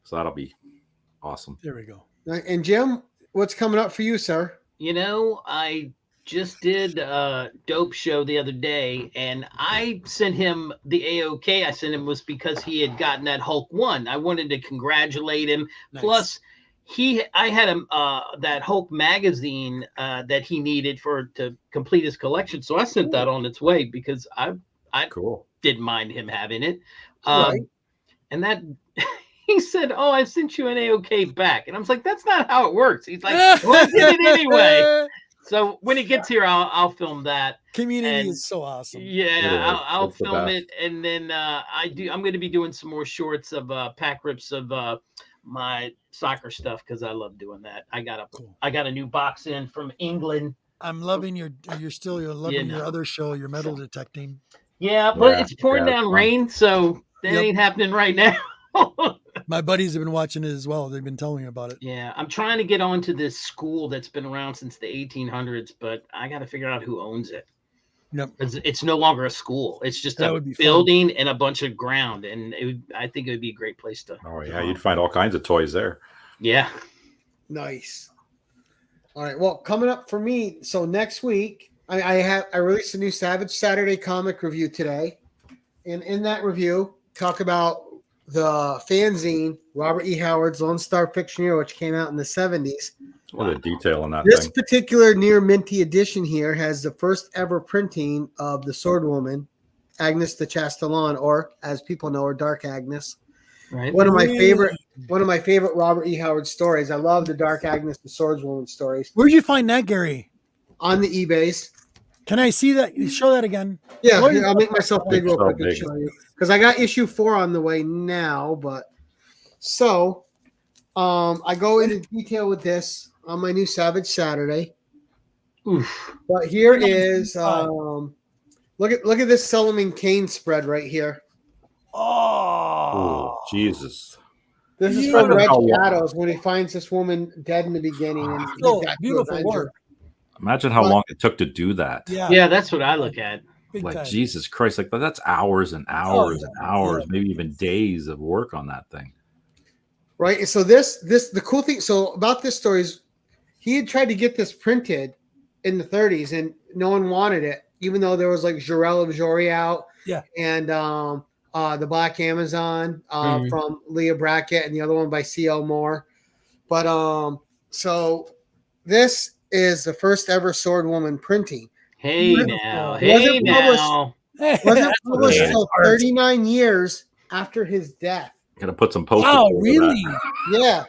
Speaker 2: So that'll be awesome.
Speaker 4: There we go.
Speaker 1: And Jim, what's coming up for you, sir?
Speaker 3: I just did a Dope show the other day, and I sent him the AOK I sent him was because he had gotten that Hulk 1. I wanted to congratulate him.
Speaker 4: Nice.
Speaker 3: Plus, I had him that Hulk magazine that he needed to complete his collection. So I sent that on its way because I
Speaker 2: Cool.
Speaker 3: didn't mind him having it.
Speaker 1: Right.
Speaker 3: And that he said, "Oh, I sent you an AOK back," and I was like, "That's not how it works." He's like, "Well, I did it anyway." So when he gets here, I'll film that.
Speaker 4: Community
Speaker 3: And-
Speaker 4: is so awesome.
Speaker 3: Yeah, I'll
Speaker 2: It's the
Speaker 3: film
Speaker 2: best.
Speaker 3: it, and then I'm going to be doing some more shorts of pack rips of my soccer stuff because I love doing that. I got a new box in from England.
Speaker 4: I'm loving you're loving
Speaker 3: Yeah,
Speaker 4: your
Speaker 3: no.
Speaker 4: other show, your metal detecting.
Speaker 3: Yeah, but
Speaker 2: Yeah,
Speaker 3: it's pouring
Speaker 2: yeah, it's
Speaker 3: down
Speaker 2: fun.
Speaker 3: rain, so that
Speaker 4: Yep.
Speaker 3: ain't happening right now.
Speaker 4: My buddies have been watching it as well. They've been telling me about it.
Speaker 3: Yeah, I'm trying to get onto this school that's been around since the 1800s, but I got to figure out who owns it.
Speaker 4: Yep.
Speaker 3: It's no longer a school. It's just
Speaker 4: That
Speaker 3: a
Speaker 4: would be fun.
Speaker 3: building and a bunch of ground. And I think it would be a great place to.
Speaker 2: Oh yeah, you'd find all kinds of toys there.
Speaker 3: Yeah.
Speaker 1: Nice. All right. Well, coming up for me. So next week, I released a new Savage Saturday comic review today, and in that review, talk about the fanzine Robert E. Howard's Lone Star Fictioneer, which came out in the 70s.
Speaker 2: What a detail on that
Speaker 1: This
Speaker 2: thing.
Speaker 1: particular near minty edition here has the first ever printing of the Sword Woman, Agnes de Chastillon, or as people know her, Dark Agnes.
Speaker 3: Right.
Speaker 1: One of my favorite Robert E. Howard stories. I love the Dark Agnes, the Swordswoman stories.
Speaker 4: Where'd you find that, Gary?
Speaker 1: On the eBays.
Speaker 4: Can I see that? Show that again.
Speaker 1: Yeah,
Speaker 4: What
Speaker 1: I'll make myself big real quick and
Speaker 2: big.
Speaker 1: show you. Because I got issue 4 on the way now, but so I go into detail with this on my new Savage Saturday.
Speaker 3: Oof.
Speaker 1: But here is look at this Solomon Kane spread right here.
Speaker 2: Oh, Jesus.
Speaker 1: This is
Speaker 4: Yeah.
Speaker 1: from Red
Speaker 2: How-
Speaker 1: Shadows when he finds this woman dead in the beginning and he's
Speaker 4: Oh,
Speaker 1: got to
Speaker 4: beautiful
Speaker 1: avenge her.
Speaker 4: work.
Speaker 2: Imagine how long it took to do that.
Speaker 4: Yeah.
Speaker 3: Yeah, that's what I look at.
Speaker 4: Big
Speaker 2: Like
Speaker 4: time.
Speaker 2: Jesus Christ, like that's hours and hours
Speaker 4: yeah.
Speaker 2: and hours,
Speaker 4: Yeah.
Speaker 2: maybe even days of work on that thing.
Speaker 1: Right. And so the cool thing about this story is he had tried to get this printed in the 30s and no one wanted it, even though there was like Jarell of Jory out.
Speaker 4: Yeah.
Speaker 1: And the Black Amazon
Speaker 3: Mhm.
Speaker 1: from Leah Brackett and the other one by C.L. Moore. But so this is the first ever Sword Woman printing.
Speaker 3: Hey
Speaker 4: Beautiful.
Speaker 3: now.
Speaker 1: Wasn't
Speaker 3: Hey
Speaker 1: published-
Speaker 3: now.
Speaker 1: Wasn't published
Speaker 2: okay.
Speaker 1: until 39 years after his death.
Speaker 2: Gotta put some post.
Speaker 4: Wow, really?
Speaker 1: Yeah.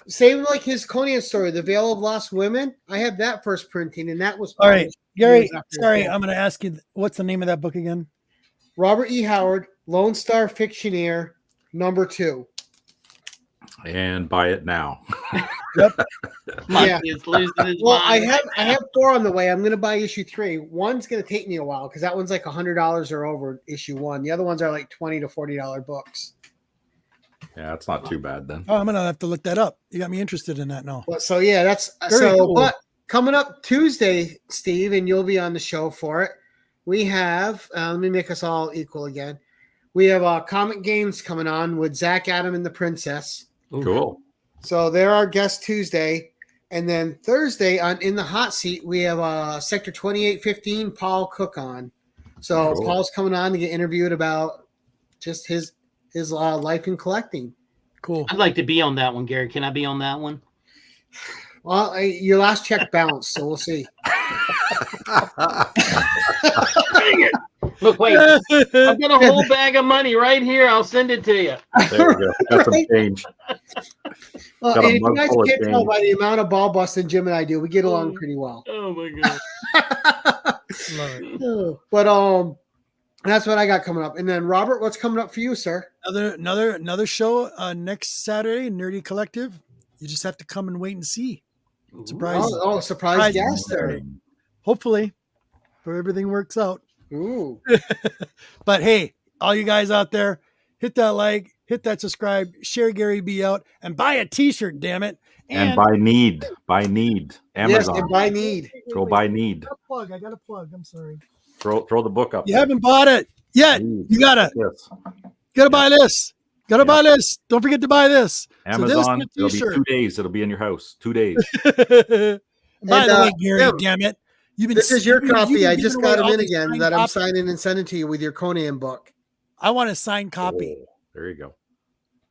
Speaker 1: Same like his Conan story, The Veil of Lost Women. I had that first printing, and that was
Speaker 4: All right,
Speaker 1: published
Speaker 4: Gary.
Speaker 1: years after his
Speaker 4: Sorry,
Speaker 1: death.
Speaker 4: I'm going to ask you. What's the name of that book again?
Speaker 1: Robert E. Howard, Lone Star Fictioneer, #2.
Speaker 2: And buy it now.
Speaker 1: Yeah.
Speaker 3: He's losing his
Speaker 1: Well,
Speaker 3: mind.
Speaker 1: I have 4 on the way. I'm gonna buy issue 3. One's gonna take me a while because that one's like $100 or over issue 1. The other ones are like $20 to $40 books.
Speaker 2: Yeah, it's not too bad then.
Speaker 4: Oh, I'm going to have to look that up. You got me interested in that now.
Speaker 1: But so yeah, that's
Speaker 4: Very cool.
Speaker 1: But coming up Tuesday, Steve, and you'll be on the show for it. We have let me make us all equal again. We have Comic Games coming on with Zach Adam and the Princess.
Speaker 3: Oof.
Speaker 2: Cool.
Speaker 1: So they're our guest Tuesday. And then Thursday on In the Hot Seat, we have Sector 2815, Paul Cook on. So
Speaker 2: Cool.
Speaker 1: Paul's coming on to get interviewed about just his life in collecting.
Speaker 4: Cool.
Speaker 3: I'd like to be on that one, Gary. Can I be on that one?
Speaker 1: Well, your last check bounced, so we'll see.
Speaker 3: Dang it. Look, wait. I've got a whole bag of money right here. I'll send it to you.
Speaker 2: There we go. Got some change.
Speaker 1: Well,
Speaker 2: Got a
Speaker 1: and if you
Speaker 2: mug
Speaker 1: guys
Speaker 2: full of
Speaker 1: can't tell
Speaker 2: change.
Speaker 1: by the amount of ball busting Jim and I do, we get along pretty well.
Speaker 3: Oh my god.
Speaker 4: Love it.
Speaker 1: But that's what I got coming up. And then Robert, what's coming up for you, sir?
Speaker 4: Another show next Saturday, Nerdy Collective. You just have to come and wait and see. Surprise.
Speaker 1: Surprise
Speaker 4: Surprise
Speaker 1: guest there.
Speaker 4: Hopefully, if everything works out.
Speaker 1: Ooh.
Speaker 4: But hey, all you guys out there, hit that like, hit that subscribe, share Gary B out, and buy a t-shirt, damn it.
Speaker 2: And by need.
Speaker 1: Yes,
Speaker 2: Amazon.
Speaker 1: and by need.
Speaker 2: Go buy need.
Speaker 4: I got a plug. I'm sorry.
Speaker 2: Throw the book up.
Speaker 4: You haven't bought it yet.
Speaker 2: Need.
Speaker 4: You gotta
Speaker 2: Yes.
Speaker 4: buy this. Gotta buy this. Don't forget to buy this.
Speaker 2: Amazon.
Speaker 4: So
Speaker 2: It'll
Speaker 4: this
Speaker 2: be
Speaker 4: is a
Speaker 2: 2 days. It'll be in your house. 2 days.
Speaker 4: t-shirt. By
Speaker 1: And,
Speaker 4: the way, Gary,
Speaker 1: Jim,
Speaker 4: damn it.
Speaker 1: This is your
Speaker 4: you've been
Speaker 1: copy. I
Speaker 4: giving
Speaker 1: just
Speaker 4: away
Speaker 1: got
Speaker 4: all
Speaker 1: them in
Speaker 4: these
Speaker 1: again
Speaker 4: signed
Speaker 1: that I'm
Speaker 4: copies.
Speaker 1: signing and sending to you with your Conan book.
Speaker 4: I want a signed copy,
Speaker 2: Oh, there you go.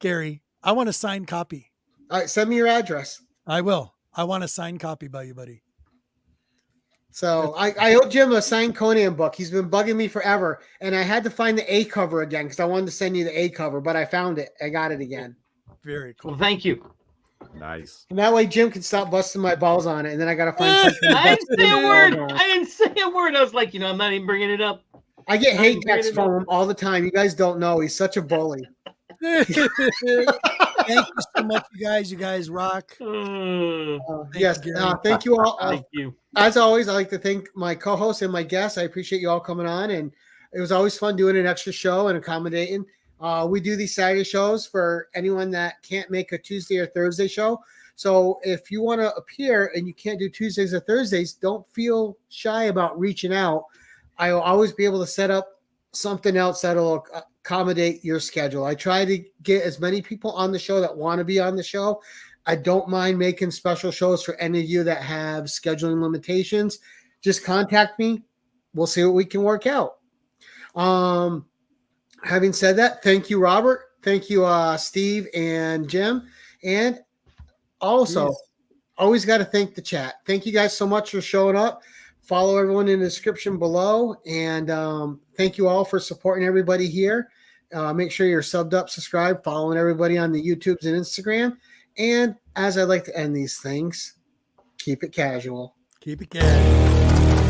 Speaker 4: Gary. I want a signed copy.
Speaker 1: All right, send me your address.
Speaker 4: I will. I want a signed copy by you, buddy.
Speaker 1: So I owe Jim a signed Conan book. He's been bugging me forever, and I had to find the A cover again because I wanted to send you the A cover, but I found it. I got it again,
Speaker 4: Very cool.
Speaker 3: Well, thank you.
Speaker 2: Nice.
Speaker 1: and that way Jim can stop busting my balls on it, and then I got to find something. to
Speaker 3: I
Speaker 1: bust
Speaker 3: didn't say a
Speaker 1: his
Speaker 3: word.
Speaker 1: balls on.
Speaker 3: I didn't say a word. I was like, I'm not even bringing it up.
Speaker 1: I get hate
Speaker 3: I
Speaker 1: texts
Speaker 3: agree to
Speaker 1: from him all the time. You guys don't know. He's such a bully.
Speaker 4: Thank you so much, you guys. You guys rock.
Speaker 1: Yes,
Speaker 4: you, Gary.
Speaker 1: thank you all.
Speaker 3: Thank you.
Speaker 1: As always, I like to thank my co-hosts and my guests. I appreciate you all coming on, and it was always fun doing an extra show and accommodating. We do these Saturday shows for anyone that can't make a Tuesday or Thursday show. So if you want to appear and you can't do Tuesdays or Thursdays, don't feel shy about reaching out. I'll always be able to set up something else that'll accommodate your schedule. I try to get as many people on the show that want to be on the show. I don't mind making special shows for any of you that have scheduling limitations. Just contact me. We'll see what we can work out. Having said that, thank you, Robert. Thank you, Steve and Jim. And also, always got to thank the chat. Thank you guys so much for showing up. Follow everyone in the description below. And thank you all for supporting everybody here. Make sure you're subbed up, subscribed, following everybody on the YouTubes and Instagram. And as I like to end these things, keep it casual.
Speaker 4: Keep it casual.